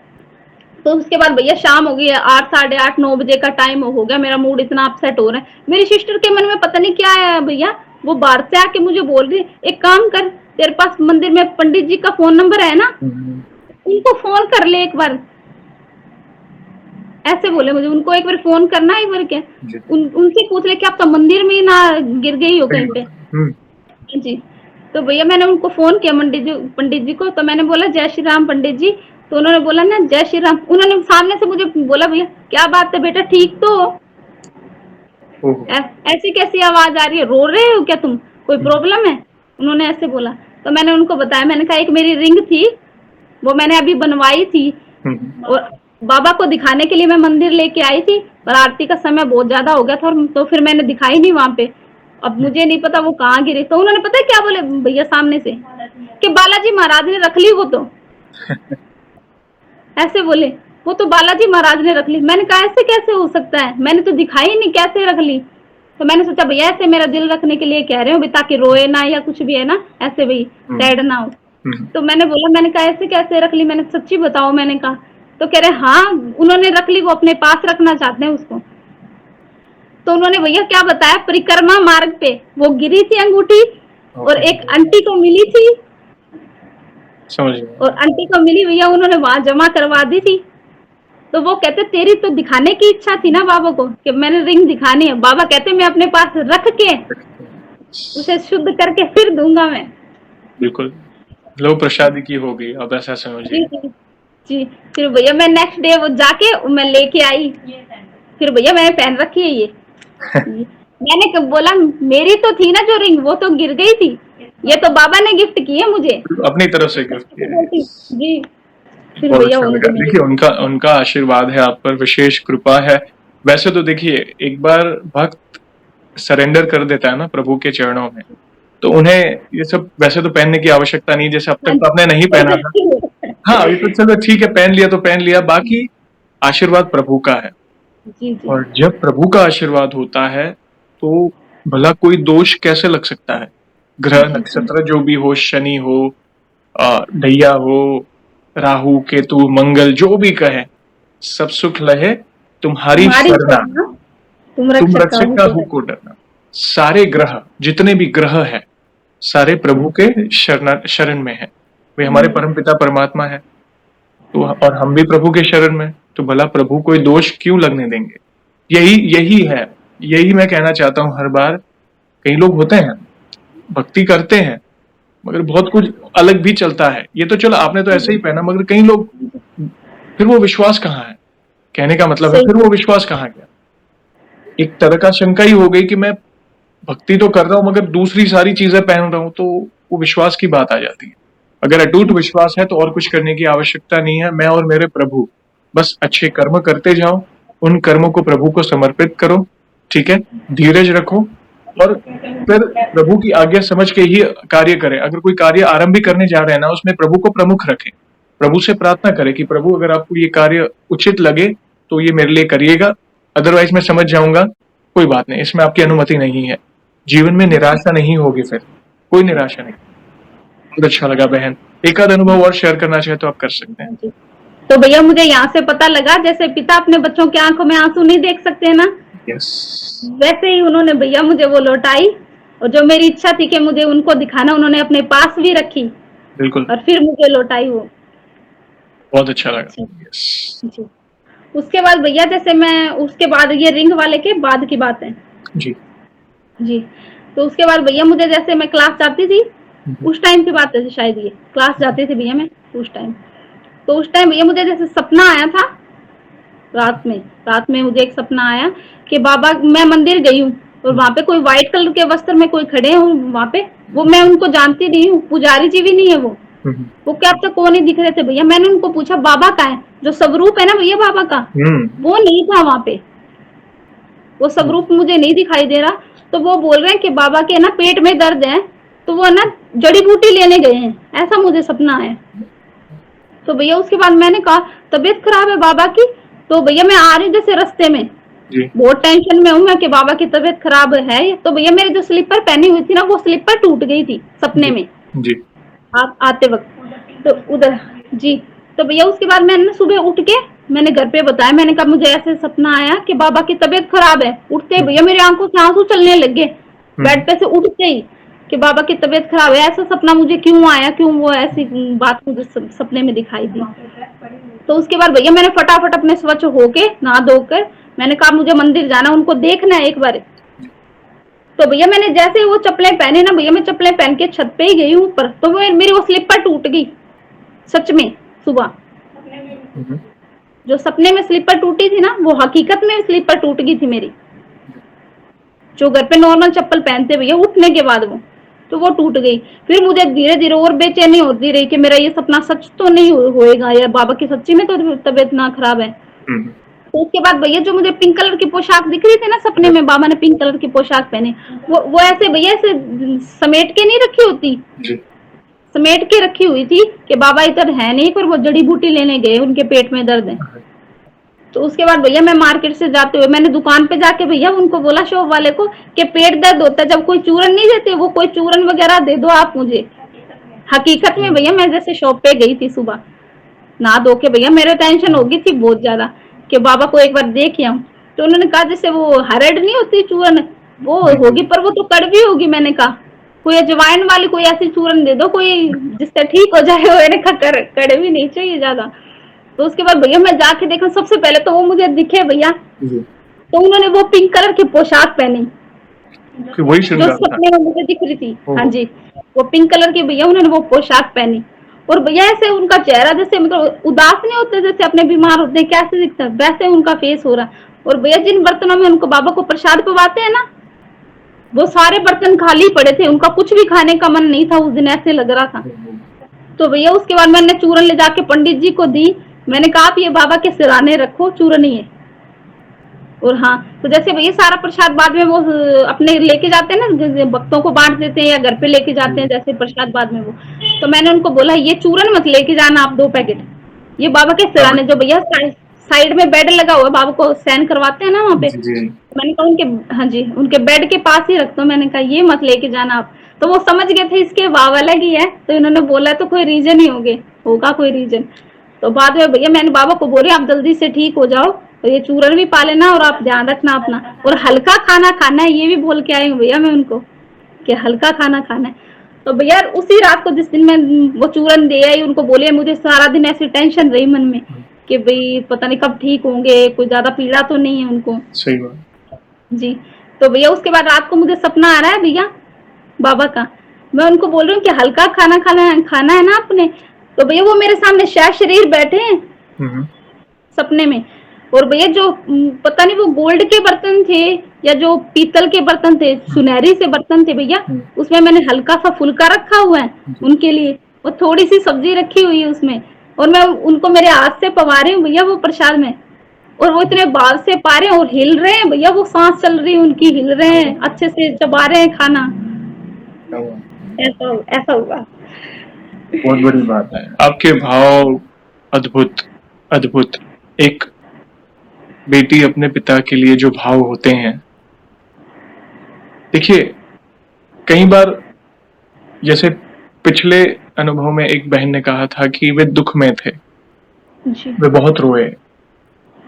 तो उसके बाद भैया शाम हो गई, 8, साढ़े 8, 9 बजे का टाइम हो गया, मेरा मूड इतना अपसेट हो रहा है। मेरी सिस्टर के मन में पता नहीं क्या आया भैया, वो बाहर से आके मुझे बोल रही एक काम कर, तेरे पास मंदिर में पंडित जी का फोन नंबर है ना, उनको फोन कर ले एक बार, ऐसे बोले मुझे, उनको एक बार फोन करना है, एक बार क्या उनसे पूछ ले कि आप तो मंदिर में ही ना गिर गई हो कहीं पे। जी, तो भैया मैंने उनको फोन किया पंडित जी को। तो मैंने बोला जय श्री राम पंडित जी। तो उन्होंने बोला ना जय श्री राम, उन्होंने सामने से मुझे बोला भैया क्या बात है बेटा, ठीक तो हो, ऐसी कैसी आवाज आ रही है, रो रहे हो क्या तुम, कोई प्रॉब्लम है, उन्होंने ऐसे बोला। तो मैंने उनको बताया, मैंने कहा एक मेरी रिंग थी, वो मैंने अभी बनवाई थी और बाबा को दिखाने के लिए मैं मंदिर लेके आई थी, पर आरती का समय बहुत ज्यादा हो गया था और तो फिर मैंने दिखाई नहीं वहां पे। अब मुझे नहीं पता वो कहाँ गिरी। तो उन्होंने पता है क्या बोले भैया सामने से, कि बालाजी महाराज ने रख ली वो तो। ऐसे बोले, वो तो बालाजी महाराज ने रख ली। मैंने कहा ऐसे कैसे हो सकता है, मैंने तो दिखाई नहीं, कैसे रख ली। तो मैंने सोचा भैया ऐसे मेरा दिल रखने के लिए कह रहे हो भी, ताकि रोए ना या कुछ भी है ना, ऐसे भी सैड ना हो। तो मैंने बोला, मैंने कहा ऐसे कैसे रख ली, मैंने सच्ची बताओ। मैंने कहा तो कह रहे हाँ उन्होंने रख ली, वो अपने पास रखना चाहते हैं उसको। तो उन्होंने भैया क्या बताया, परिक्रमा मार्ग पे वो गिरी थी अंगूठी और एक आंटी को मिली थी, समझ गया। और आंटी को मिली भैया, उन्होंने वहां जमा करवा दी थी। तो वो कहते तेरी तो दिखाने की इच्छा थी ना बाबा को, कि मैंने रिंग दिखानी है। बाबा कहते मैं अपने पास रख के उसे शुद्ध करके फिर दूंगा मैं। बिल्कुल, लो प्रसादी की हो गई, अब ऐसा जी समझिए। जी जी। फिर भैया मैं नेक्स्ट डे वो जाके मैं लेके आई, फिर भैया मैंने पहन रखी है ये। मैंने बोला मेरी तो थी ना जो रिंग, वो तो गिर गई थी, ये तो बाबा ने गिफ्ट की है मुझे। अपनी तरफ से गिफ्ट किया है। जी। फिर बहुत भैया अच्छा लगा। उनको देखिए उनका उनका आशीर्वाद है आप पर, विशेष कृपा है। वैसे तो देखिए एक बार भक्त सरेंडर कर देता है ना प्रभु के चरणों में, तो उन्हें ये सब वैसे तो पहनने की आवश्यकता नहीं, जैसे अब तक तो आपने नहीं पहना था। हाँ, ये तो चलो ठीक है, पहन लिया तो पहन लिया, बाकी आशीर्वाद प्रभु का है। जी जी और जब प्रभु का आशीर्वाद होता है तो भला कोई दोष कैसे लग सकता है। ग्रह नक्षत्र जो भी हो, शनि हो, ढैया हो, राहु केतु मंगल जो भी कहे, सब सुख लहे तुम्हारी शरणा, तुम तुम रक्षक रक्षक का हो को डरना। सारे ग्रह जितने भी ग्रह हैं सारे प्रभु के शरण में है। वे हमारे परमपिता परमात्मा है, तो और हम भी प्रभु के शरण में, तो भला प्रभु कोई दोष क्यों लगने देंगे। यही यही है, यही मैं कहना चाहता हूँ हर बार। कई लोग होते हैं भक्ति करते हैं मगर बहुत कुछ अलग भी चलता है। ये तो चलो आपने तो ऐसे ही पहना, मगर कई लोग फिर वो विश्वास कहाँ है, कहने का मतलब है फिर वो विश्वास कहाँ गया। एक तरह का शंका ही हो गई कि मैं भक्ति तो कर रहा हूं मगर दूसरी सारी चीजें पहन रहा हूं, तो वो विश्वास की बात आ जाती है। अगर अटूट विश्वास है तो और कुछ करने की आवश्यकता नहीं है। मैं और मेरे प्रभु बस अच्छे कर्म करते जाओ, उन कर्मों को प्रभु को समर्पित करो, ठीक है, धीरज रखो और फिर प्रभु की आज्ञा समझ के ही कार्य करें। अगर कोई कार्य आरंभ भी करने जा रहे हैं ना, उसमें प्रभु को प्रमुख रखें, प्रभु से प्रार्थना करें कि प्रभु अगर आपको ये कार्य उचित लगे तो ये मेरे लिए करिएगा, अदरवाइज मैं समझ जाऊंगा, कोई बात नहीं, इसमें आपकी अनुमति नहीं है। जीवन में निराशा नहीं होगी, फिर कोई निराशा नहीं। बहुत अच्छा लगा बहन, एक आध अनुभव और शेयर करना चाहे तो आप कर सकते हैं। तो भैया मुझे यहाँ से पता लगा, जैसे पिता अपने बच्चों की आंखों में आंसू नहीं देख सकते ना, यस, वैसे ही उन्होंने भैया मुझे वो लौटाई, और जो मेरी इच्छा थी कि मुझे उनको दिखाना, उन्होंने अपने पास भी रखी बिल्कुल, और फिर मुझे लौटाई वो। बहुत अच्छा लगा। यस जी। उसके बाद भैया जैसे मैं, उसके बाद ये रिंग वाले के बाद की बात है जी जी। तो उसके बाद भैया मुझे, जैसे मैं क्लास जाती थी, उस टाइम की बात है शायद, ये क्लास जाती थी भैया मैं उस टाइम। तो उस टाइम भैया मुझे जैसे सपना आया था, रात में मुझे एक सपना आया कि बाबा, मैं मंदिर गई हूँ और वहां पे कोई व्हाइट कलर के वस्त्र में कोई खड़े हैं वहां पे, वो मैं उनको जानती नहीं हूँ, पुजारी जी भी नहीं है वो क्या अब तक कौन ही दिख रहे थे भैया। मैंने उनको पूछा बाबा का है, जो स्वरूप है ना भैया बाबा का, वो नहीं था वहां पे, वो स्वरूप मुझे नहीं दिखाई दे रहा। तो वो बोल रहे हैं कि बाबा के ना पेट में दर्द है, तो वो ना जड़ी बूटी लेने गए हैं, ऐसा मुझे सपना है। तो भैया उसके बाद मैंने कहा तबीयत खराब है बाबा की। तो भैया मैं आ रही जैसे रास्ते में, बहुत टेंशन में हूँ मैं कि बाबा की तबीयत खराब है। तो भैया मेरे जो स्लीपर पहनी हुई थी ना, वो स्लीपर टूट गई थी सपने में जी आते वक्त, तो उधर जी। तो भैया उसके बाद मैंने सुबह उठ के मैंने घर पे बताया, मैंने कहा मुझे ऐसे सपना आया कि बाबा की तबीयत खराब है। उठते भैया मेरी आंखों से आंसू चलने लगे, बेड पे से उठते ही, कि बाबा की तबीयत खराब है। ऐसा सपना मुझे क्यों आया, क्यों वो ऐसी बात मुझे सपने में दिखाई दी। तो उसके बाद भैया मैंने फटाफट अपने स्वच्छ होके नहा धोकर, मैंने कहा मुझे मंदिर जाना, उनको देखना है एक बार। तो भैया मैंने जैसे वो चप्पलें पहने ना भैया, मैं चप्पलें पहन के छत पे ही गई हूँ ऊपर, तो मेरी वो स्लीपर टूट गई सच में। सुबह जो सपने में स्लीपर टूटी थी ना, वो हकीकत में स्लीपर टूट गई थी मेरी, जो घर पे नॉर्मल चप्पल पहनते भैया उठने के बाद वो। तो वो टूट गई। फिर मुझे धीरे धीरे और बेचैनी होती रही कि मेरा ये सपना सच तो नहीं होएगा, या बाबा की सच्ची में तो तबीयत ना खराब है। तो उसके बाद भैया जो मुझे पिंक कलर की पोशाक दिख रही थी ना सपने में, बाबा ने पिंक कलर की पोशाक पहनी, वो ऐसे भैया ऐसे समेट के नहीं रखी होती, समेट के रखी हुई थी कि बाबा इधर है नहीं, पर वो जड़ी बूटी लेने गए, उनके पेट में दर्द है। तो उसके बाद भैया मैं मार्केट से जाते हुए मैंने दुकान पे जाके भैया उनको बोला, शॉप वाले को, कि पेट दर्द होता है जब कोई चूरन नहीं देते, वो कोई चूरन वगैरह दे दो आप मुझे। हकीकत में भैया मैं जैसे शॉप पे गई थी सुबह नहा धो के, भैया मेरे टेंशन हो गई थी बहुत ज्यादा कि बाबा को एक बार देख आऊं। तो उन्होंने कहा जैसे वो हरड़ नहीं होती चूरन, वो होगी, पर वो तो कड़वी होगी। मैंने कहा कोई अजवाइन वाली कोई ऐसी चूरन दे दो कोई जिससे ठीक हो जाए। मैंने कहा कड़वी नहीं चाहिए ज्यादा। तो उसके बाद भैया मैं जाके देखा, सबसे पहले तो वो मुझे दिखे भैया, तो उन्होंने वो पिंक कलर की पोशाक पहनी वही जो सपने में मुझे दिख रही थी। हाँ जी, वो पिंक कलर की भैया उन्होंने वो पोशाक पहनी, और भैया ऐसे उनका चेहरा जैसे मतलब उदास नहीं होते, जैसे अपने बीमार होते हैं कैसे दिखता है वैसे उनका फेस हो रहा। और भैया जिन बर्तनों में उनको बाबा को प्रसाद पवाते हैं ना, वो सारे बर्तन खाली पड़े थे, उनका कुछ भी खाने का मन नहीं था उस दिन, ऐसे लग रहा था। तो भैया उसके बाद मैंने चूरन ले जाके पंडित जी को दी। मैंने कहा आप ये बाबा के सिराने रखो, चूरन ही है। और हाँ, तो जैसे भैया सारा प्रसाद बाद में वो अपने लेके जाते हैं ना, भक्तों को बांट देते हैं या घर पे लेके जाते हैं जैसे प्रसाद बाद में वो, तो मैंने उनको बोला ये चूरन मत लेके जाना आप 2 पैकेट, ये बाबा के सिराने जो भैया साइड में बेड लगा हुआ है, बाबा को सैन करवाते हैं ना वहाँ पे, मैंने कहा उनके, हाँ जी, उनके बेड के पास ही रखता हूँ। मैंने कहा ये मत लेके जाना आप। तो वो समझ गए थे इसके भाव अलग ही है, तो इन्होंने बोला तो कोई रीजन ही होगा कोई रीजन। तो बाद में भैया मैंने बाबा को बोले आप जल्दी से ठीक हो जाओ, तो ये चूरन भी पा लेना और आप ध्यान रखना अपना, और हल्का खाना खाना है, ये भी बोल के आई हूँ भैया मैं उनको कि हल्का खाना खाना है। तो भैया उसी रात को जिस दिन मैं वो चूरन दे आई, उनको बोले, मुझे सारा दिन ऐसी टेंशन रही मन में कि भाई पता नहीं कब ठीक होंगे, कोई ज्यादा पीड़ा तो नहीं है उनको। सही बात जी। तो भैया उसके बाद रात को मुझे सपना आ रहा है भैया बाबा का, मैं उनको बोल रही हूँ कि हल्का खाना खाना है ना आपने। तो भैया वो मेरे सामने शायद शरीर बैठे हैं सपने में, और भैया जो पता नहीं वो गोल्ड के बर्तन थे या जो पीतल के बर्तन थे, सुनहरी से बर्तन थे भैया, उसमें मैंने हल्का सा फुल्का रखा हुआ है उनके लिए, और थोड़ी सी सब्जी रखी हुई है उसमें, और मैं उनको मेरे हाथ से पवा रही हूँ भैया वो प्रसाद में, और वो इतने बाल से पा रहे हैं और हिल रहे हैं भैया, वो सांस चल रही है उनकी, हिल रहे हैं अच्छे से, चबा रहे हैं खाना। ऐसा हुआ। बहुत बड़ी बात है। आपके भाव अद्भुत अद्भुत। एक बेटी अपने पिता के लिए जो भाव होते हैं, देखिए कई बार जैसे पिछले अनुभव में एक बहन ने कहा था कि वे दुख में थे, वे बहुत रोए,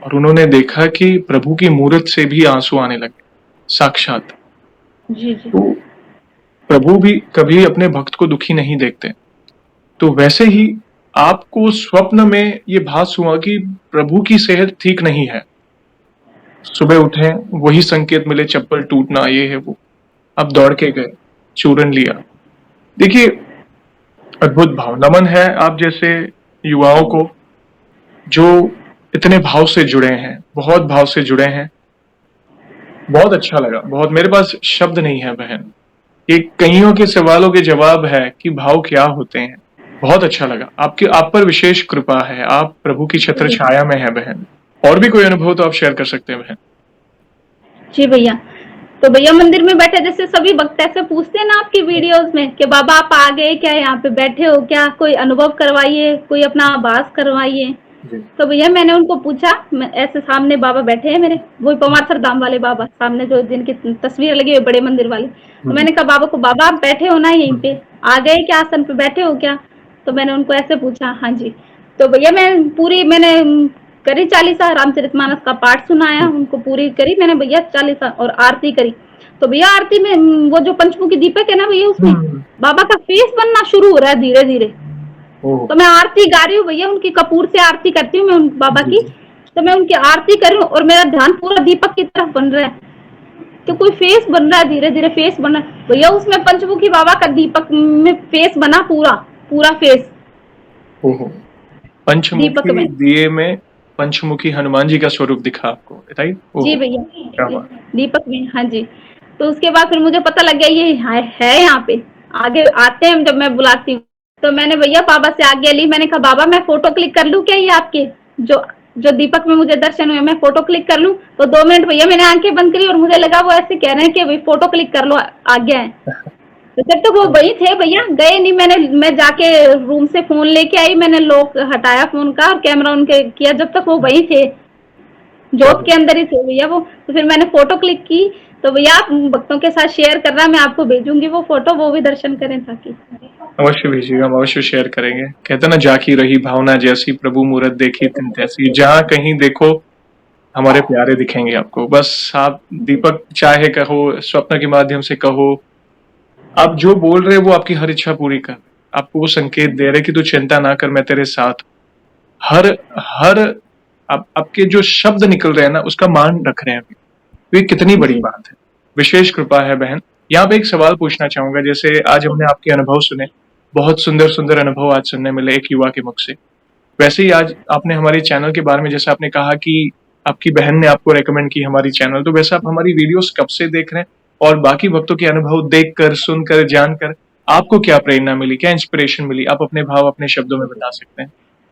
और उन्होंने देखा कि प्रभु की मूरत से भी आंसू आने लगे साक्षात। तो प्रभु भी कभी अपने भक्त को दुखी नहीं देखते। तो वैसे ही आपको स्वप्न में ये भास हुआ कि प्रभु की सेहत ठीक नहीं है, सुबह उठे वही संकेत मिले, चप्पल टूटना, ये है वो, आप दौड़ के गए, चूरन लिया। देखिए अद्भुत भाव। नमन है आप जैसे युवाओं को जो इतने भाव से जुड़े हैं, बहुत भाव से जुड़े हैं। बहुत अच्छा लगा, बहुत, मेरे पास शब्द नहीं है बहन, ये कईयों के सवालों के जवाब है कि भाव क्या होते हैं। बहुत अच्छा लगा। आप पर विशेष कृपा है, आप प्रभु की छत्र छाया में है बहन। और भी कोई अनुभव तो आप शेयर कर सकते हैं बहन। जी भैया, तो भैया मंदिर में बैठे जैसे सभी भक्त ऐसे पूछते हैं ना आपकी वीडियोस में कि बाबा आप आ गए क्या, यहाँ पे बैठे हो क्या, कोई अनुभव करवाइए, कोई अपना आभास करवाइए। तो भैया मैंने उनको पूछा, ऐसे सामने बाबा बैठे हैं मेरे, वही पमार्थर धाम वाले बाबा सामने जो जिनकी तस्वीर लगी है बड़े मंदिर वाले। तो मैंने कहा बाबा को, बाबा आप बैठे हो ना यहीं पे, आ गए क्या, आसन पे बैठे हो क्या। तो मैंने उनको ऐसे पूछा, हाँ जी। तो भैया मैंने करी चालीसा, रामचरितमानस का पाठ सुनाया उनको, पूरी करी मैंने भैया चालीसा, और आरती करी। तो भैया आरती में वो जो पंचमुखी दीपक है ना भैया, उसमें बाबा का फेस बनना शुरू हो रहा है धीरे धीरे। तो मैं आरती गा रही हूँ भैया, उनकी कपूर से आरती करती हूँ मैं बाबा की। तो मैं उनकी आरती कर रही हूँ और मेरा ध्यान पूरा दीपक की तरफ बन रहा है, तो कोई फेस बन रहा है, धीरे धीरे फेस बन रहा है भैया, उसमें पंचमुखी बाबा का दीपक में फेस बना, पूरा फेस। पंचमुखी दिए में पंचमुखी हनुमान जी का स्वरूप दिखा आपको, राइट? जी भैया, दीपक में, हाँ जी। तो उसके बाद फिर मुझे पता लग गया ये है यहाँ पे, आगे आते हैं जब मैं बुलाती हूँ। तो मैंने भैया बाबा से आज्ञा ली, मैंने कहा बाबा मैं फोटो क्लिक कर लूँ क्या, ये आपके जो जो दीपक में मुझे दर्शन हुए, मैं फोटो क्लिक कर लूँ? तो 2 मिनट भैया मैंने आंखें बंद करी और मुझे लगा वो ऐसे कह रहे हैं कि भाई फोटो क्लिक कर लो, आज्ञा है। तो जब तक वो वही थे भैया, गए नहीं। मैं जाके रूम से फोन लेके आई, मैंने लॉक हटाया फोन का और कैमरा उनके किया, जब तक वो वही थे, जॉब के अंदर ही थे भैया वो। तो फिर मैंने फोटो क्लिक की, तो भैया आप भक्तों के साथ शेयर कर रहा, मैं आपको भेजूंगी वो फोटो, वो भी दर्शन करें ताकि। अवश्य भेजिएगा, हम अवश्य शेयर करेंगे। कहते ना, जाकी रही भावना जैसी, प्रभु मूरत देखी तिन तैसी। जहाँ कहीं देखो हमारे प्यारे दिखेंगे आपको। बस आप दीपक चाहे कहो, स्वप्न के माध्यम से कहो, आप जो बोल रहे वो आपकी हर इच्छा पूरी कर, आपको वो संकेत दे रहे कि तू चिंता ना कर, मैं तेरे साथ। हर हर आपके जो शब्द निकल रहे हैं ना, उसका मान रख रहे हैं अभी। तो ये कितनी बड़ी बात है, विशेष कृपा है बहन। यहाँ पे एक सवाल पूछना चाहूंगा। जैसे आज हमने आपके अनुभव सुने, बहुत सुंदर सुंदर अनुभव आज सुनने मिले एक युवा के मुख से। वैसे ही आज आपने हमारे चैनल के बारे में, जैसे आपने कहा कि आपकी बहन ने आपको रेकमेंड की हमारी चैनल, तो वैसे आप हमारी वीडियोस कब से देख रहे हैं, और बाकी भक्तों के अनुभव देखकर, सुनकर, जानकर आपको क्या प्रेरणा मिली, क्या इंस्पिरेशन मिली? आप अपने भाव अपने शब्दों में बता सकते हैं?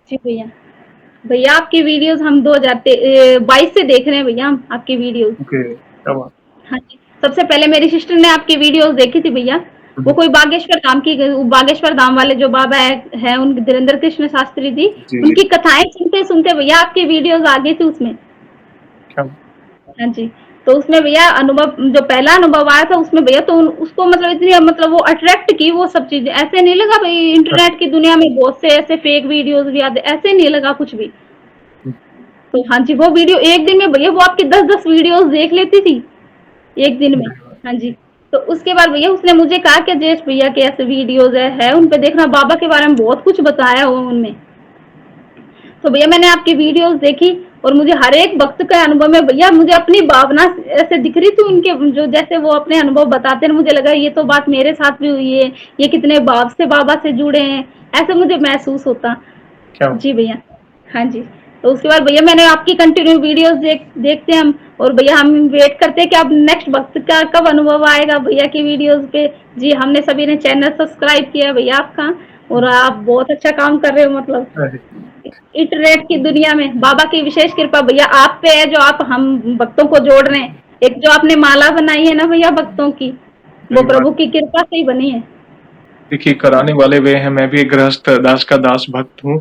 जी भैया, भैया आपकी वीडियोस हम 2022 से देख रहे हैं भैया, हम आपकी वीडियोस। ओके, क्या बात। हाँ जी, सबसे पहले मेरी सिस्टर ने आपकी वीडियोस देखी थी भैया। वो कोई बागेश्वर धाम की, बागेश्वर धाम वाले जो बाबा है उनकी धीरेन्द्र कृष्ण शास्त्री जी, उनकी कथाएं सुनते सुनते भैया आपकी वीडियोस आ गई थी उसमें। हाँ जी, तो उसमें भैया अनुभव, जो पहला अनुभव आया था उसमें भैया, तो उसको मतलब इतनी मतलब वो अट्रैक्ट की वो सब चीजें। ऐसे नहीं लगा भाई इंटरनेट की दुनिया में बहुत से ऐसे फेक वीडियोस भी आते, ऐसे नहीं लगा कुछ भी। तो हाँ जी, वो वीडियो एक दिन में भैया वो आपकी 10-10 वीडियोस देख लेती थी एक दिन में। हाँ जी, तो उसके बाद भैया उसने मुझे कहा कि जयेश भैया के ऐसे वीडियोस है उन पे देखना, बाबा के बारे में बहुत कुछ बताया हुआ उनमें। तो भैया मैंने आपकी वीडियोस देखी और मुझे हर एक भक्त के अनुभव में भैया मुझे अपनी भावना ऐसे दिख रही थी उनके, जो जैसे वो अपने अनुभव बताते हैं, मुझे लगा ये तो बात मेरे साथ भी हुई है, ये कितने भाव से बाबा से जुड़े हैं, ऐसे मुझे महसूस होता। जी भैया, हाँ जी। तो उसके बाद भैया मैंने आपकी कंटिन्यू वीडियोस देखते हैं हम, और भैया हम वेट करते हैं कि अब नेक्स्ट भक्त का कब अनुभव आएगा भैया की वीडियोस पे। जी, हमने सभी ने चैनल सब्सक्राइब किया है भैया आपका, और आप बहुत अच्छा काम कर रहे हो। मतलब इंटरनेट की दुनिया में बाबा की विशेष कृपा भैया आप पे है, जो आप हम भक्तों को जोड़ रहे हैं। एक जो आपने माला बनाई है ना भैया भक्तों की, वो प्रभु की कृपा से ही बनी है। देखिए, कराने वाले वे हैं, मैं भी एक गृहस्थ दास का दास भक्त हूँ।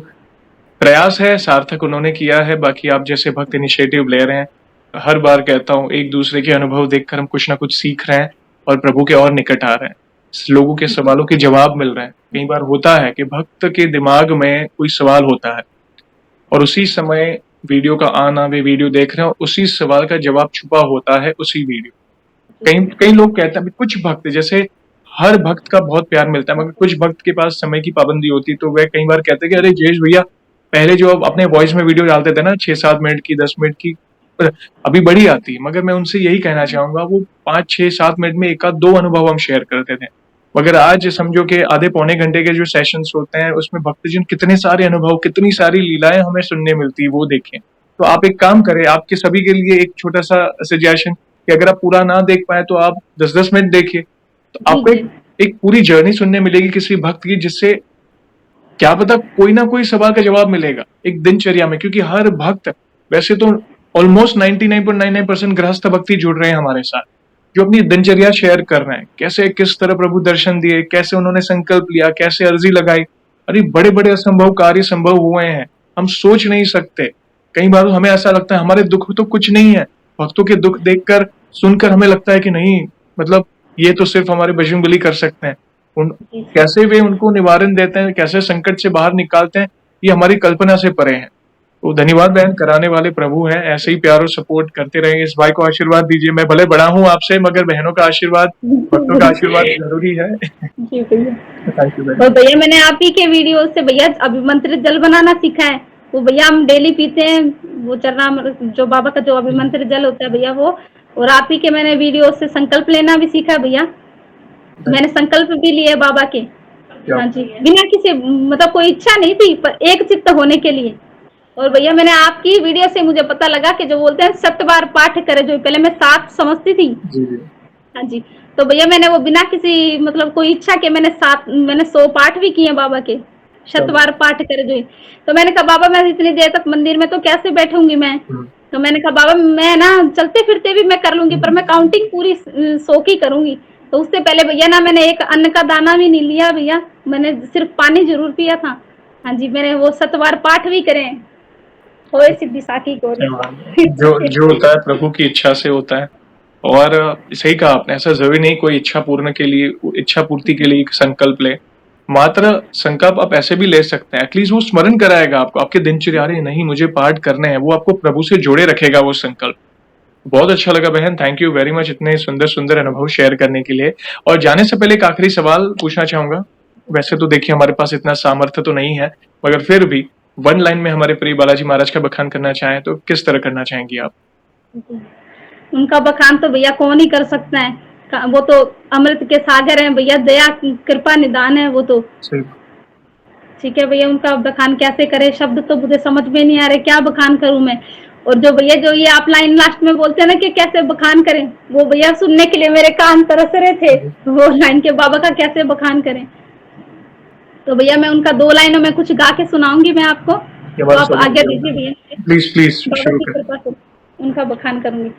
प्रयास है, सार्थक उन्होंने किया है, बाकी आप जैसे भक्त इनिशिएटिव ले रहे हैं। हर बार कहता हूँ, एक दूसरे के अनुभव देखकर हम कुछ ना कुछ सीख रहे हैं और प्रभु के और निकट आ रहे हैं। लोगों के सवालों के जवाब मिल रहे हैं। कई बार होता है कि भक्त के दिमाग में कोई सवाल होता है और उसी समय वीडियो का आना, वे वीडियो देख रहे हैं, उसी सवाल का जवाब छुपा होता है उसी वीडियो। कई लोग कहते हैं, कुछ भक्त, जैसे हर भक्त का बहुत प्यार मिलता है, मगर कुछ भक्त के पास समय की पाबंदी होती है, तो वे कई बार कहते हैं कि अरे जयेश भैया, पहले जो आप अपने वॉइस में वीडियो डालते थे ना 6-7 मिनट की, 10 मिनट की, अभी बड़ी आती है। मगर मैं उनसे यही कहना चाहूंगा, वो 5-6-7 मिनट में 1-2 अनुभव हम शेयर करते थे, मगर आज समझो कि आधे पौने घंटे के जो सेशंस होते हैं, उसमें भक्तजन कितने सारे अनुभव, कितनी सारी लीलाएं हमें सुनने मिलती है, वो देखें। तो आप एक काम करें, आपके सभी के लिए एक छोटा सा सजेशन, कि अगर आप पूरा ना देख पाए तो आप 10-10 मिनट देखिए, तो आपको एक पूरी जर्नी सुनने मिलेगी किसी भक्त की, जिससे क्या पता कोई ना कोई सवाल का जवाब मिलेगा एक दिनचर्या में। क्योंकि हर भक्त, वैसे तो ऑलमोस्ट 99.99% गृहस्थ भक्ति जुड़ रहे हैं हमारे साथ, जो अपनी दिनचर्या शेयर कर रहे हैं, कैसे किस तरह प्रभु दर्शन दिए, कैसे उन्होंने संकल्प लिया, कैसे अर्जी लगाई। अरे बड़े बड़े असंभव कार्य संभव हुए हैं, हम सोच नहीं सकते। कई बार हमें ऐसा लगता है हमारे दुख तो कुछ नहीं है, भक्तों के दुख देखकर सुनकर हमें लगता है कि नहीं, मतलब ये तो सिर्फ हमारे बजरंगबली कर सकते हैं। कैसे वे उनको निवारण देते हैं, कैसे संकट से बाहर निकालते हैं, ये हमारी कल्पना से परे है। तो धन्यवाद बहन, कराने वाले प्रभु हैं, ऐसे ही प्यार और सपोर्ट करते रहेंगे। इस भाई को आशीर्वाद दीजिए। मैं भले बड़ा हूँ आपसे, मगर बहनों का आशीर्वाद, भक्तों का आशीर्वाद जरूरी है। जी भैया, और भैया मैंने आप ही के वीडियो से भैया अभिमंत्रित जल बनाना सीखा है। वो भैया हम डेली पीते हैं, वो चरनामृत जो बाबा का जो अभिमंत्रित जल होता है भैया वो। और आप ही के मैंने वीडियो से संकल्प लेना भी सीखा भैया, मैंने संकल्प भी लिए बाबा के। हाँ जी, बिना किसी मतलब कोई इच्छा नहीं थी, पर एक चित्त होने के लिए। और भैया मैंने आपकी वीडियो से मुझे पता लगा कि जो बोलते हैं 7 बार पाठ करे, जो पहले मैं 7 समझती थी। हाँ जी, तो भैया मैंने वो बिना किसी मतलब कोई इच्छा के मैंने 100 पाठ भी किए बाबा के, शतवार पाठ कर गई। तो मैंने कहा बाबा मैं इतनी देर तक मंदिर में तो कैसे बैठूंगी मैं। तो मैंने कहा बाबा मैं ना चलते फिरते भी मैं कर लूंगी, पर मैं काउंटिंग पूरी 100 की करूंगी। तो उससे पहले भैया ना मैंने एक अन्न का दाना भी नहीं लिया भैया, मैंने सिर्फ पानी जरूर पिया था। हाँ जी, मैंने वो शतवार पाठ भी करे, होए सिद्धि साखी को। जो जो होता है प्रभु की इच्छा से होता है। और सही कहा आपने, ऐसा जरूरी नहीं कोई इच्छा पूर्ण के लिए, इच्छा पूर्ति के लिए एक संकल्प ले। मात्र संकल्प आप ऐसे भी ले सकते हैं, एटलीस्ट वो स्मरण कराएगा आपको, आपके दिनचर्या अरे नहीं मुझे पाठ करने हैं, वो आपको प्रभु से जोड़े रखेगा वो संकल्प। बहुत अच्छा लगा बहन, थैंक यू वेरी मच इतने सुंदर सुंदर अनुभव शेयर करने के लिए। और जाने से पहले एक आखिरी सवाल पूछना चाहूंगा। वैसे तो देखिए हमारे पास इतना सामर्थ्य तो नहीं है, मगर फिर भी वन लाइन में हमारे प्रिय बालाजी महाराज का बखान करना चाहें तो किस तरह करना चाहेंगी आप? उनका बखान तो भैया कौन ही कर सकता है, वो तो अमृत के सागर हैं भैया, दया कृपा निदान है वो तो। ठीक है भैया, उनका बखान कैसे करे, शब्द तो मुझे समझ में नहीं आ रहे, क्या बखान करूं मैं। और जो भैया जो ये आप लाइन लास्ट में बोलते हैं ना कि कैसे बखान करें, वो भैया सुनने के लिए मेरे कान तरस रहे थे, वो लाइन के बाबा का कैसे बखान करें। तो भैया मैं उनका 2 लाइनों में कुछ गा के सुनाऊंगी मैं आपको, तो आप आज्ञा दीजिए भैया। प्लीज प्लीज बाबा की कृपा से उनका बखान करूंगी।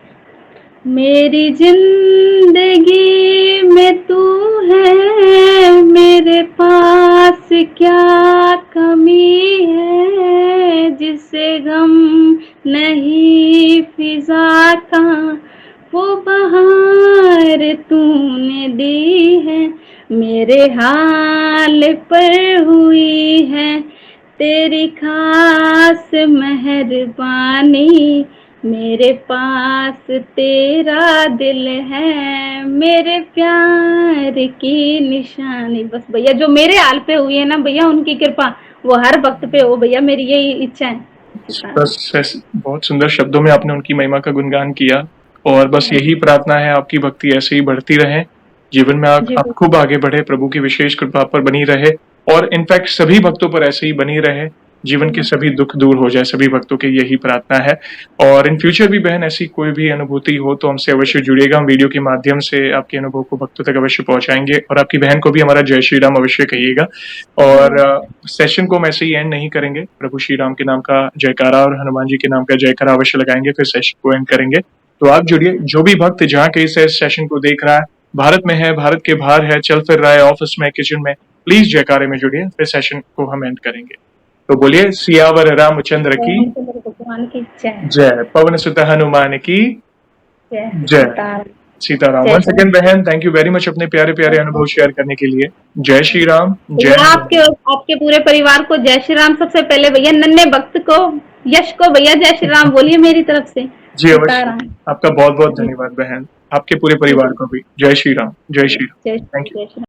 मेरी जिंदगी में तू है, मेरे पास क्या कमी है, जिसे गम नहीं फिजा का वो बहार तूने दी है, मेरे हाल पर हुई है तेरी खास मेहरबानी, मेरे पास तेरा दिल है, मेरे प्यार की निशानी। बस भैया जो मेरे हाल पे हुई है ना भैया, उनकी कृपा वो हर वक्त पे हो भैया, मेरी यही इच्छा है। बस बहुत सुंदर शब्दों में आपने उनकी महिमा का गुणगान किया, और बस यही प्रार्थना है आपकी भक्ति ऐसे ही बढ़ती रहे, जीवन में आप खूब आगे बढ़े, प्रभु की विशेष कृपा पर बनी रहे, और इनफैक्ट सभी भक्तों पर ऐसे ही बनी रहे, जीवन के सभी दुख दूर हो जाए, सभी भक्तों की यही प्रार्थना है। और इन फ्यूचर भी बहन ऐसी कोई भी अनुभूति हो तो हमसे अवश्य जुड़िएगा, हम वीडियो के माध्यम से आपके अनुभव को भक्तों तक अवश्य पहुंचाएंगे, और आपकी बहन को भी हमारा जय श्री राम अवश्य कहिएगा। और सेशन को हम ऐसे ही एंड नहीं करेंगे, प्रभु श्री राम के नाम का जयकारा और हनुमान जी के नाम का जयकारा अवश्य लगाएंगे, फिर सेशन को एंड करेंगे। तो आप जुड़िए, जो भी भक्त जहाँ कहीं से इस सेशन को देख रहा है, भारत में है, भारत के बाहर है, चल फिर रहा है, ऑफिस में, किचन में, प्लीज जयकारे में जुड़िए, फिर सेशन को हम एंड करेंगे। तो बोलिए सियावर रामचंद्र की जय, पवन सुत हनुमान की जय, सीताराम। वंस अगेन बहन, थैंक यू वेरी मच अपने प्यारे प्यारे अनुभव शेयर करने के लिए। जय श्री राम। जय आपके पूरे परिवार को जय श्री राम। सबसे पहले भैया नन्हे भक्त को, यश को भैया जय श्री राम बोलिए मेरी तरफ से। जी अवश्य, आपका बहुत बहुत धन्यवाद बहन, आपके पूरे परिवार को भी जय श्री राम। जय श्री राम। Thank you.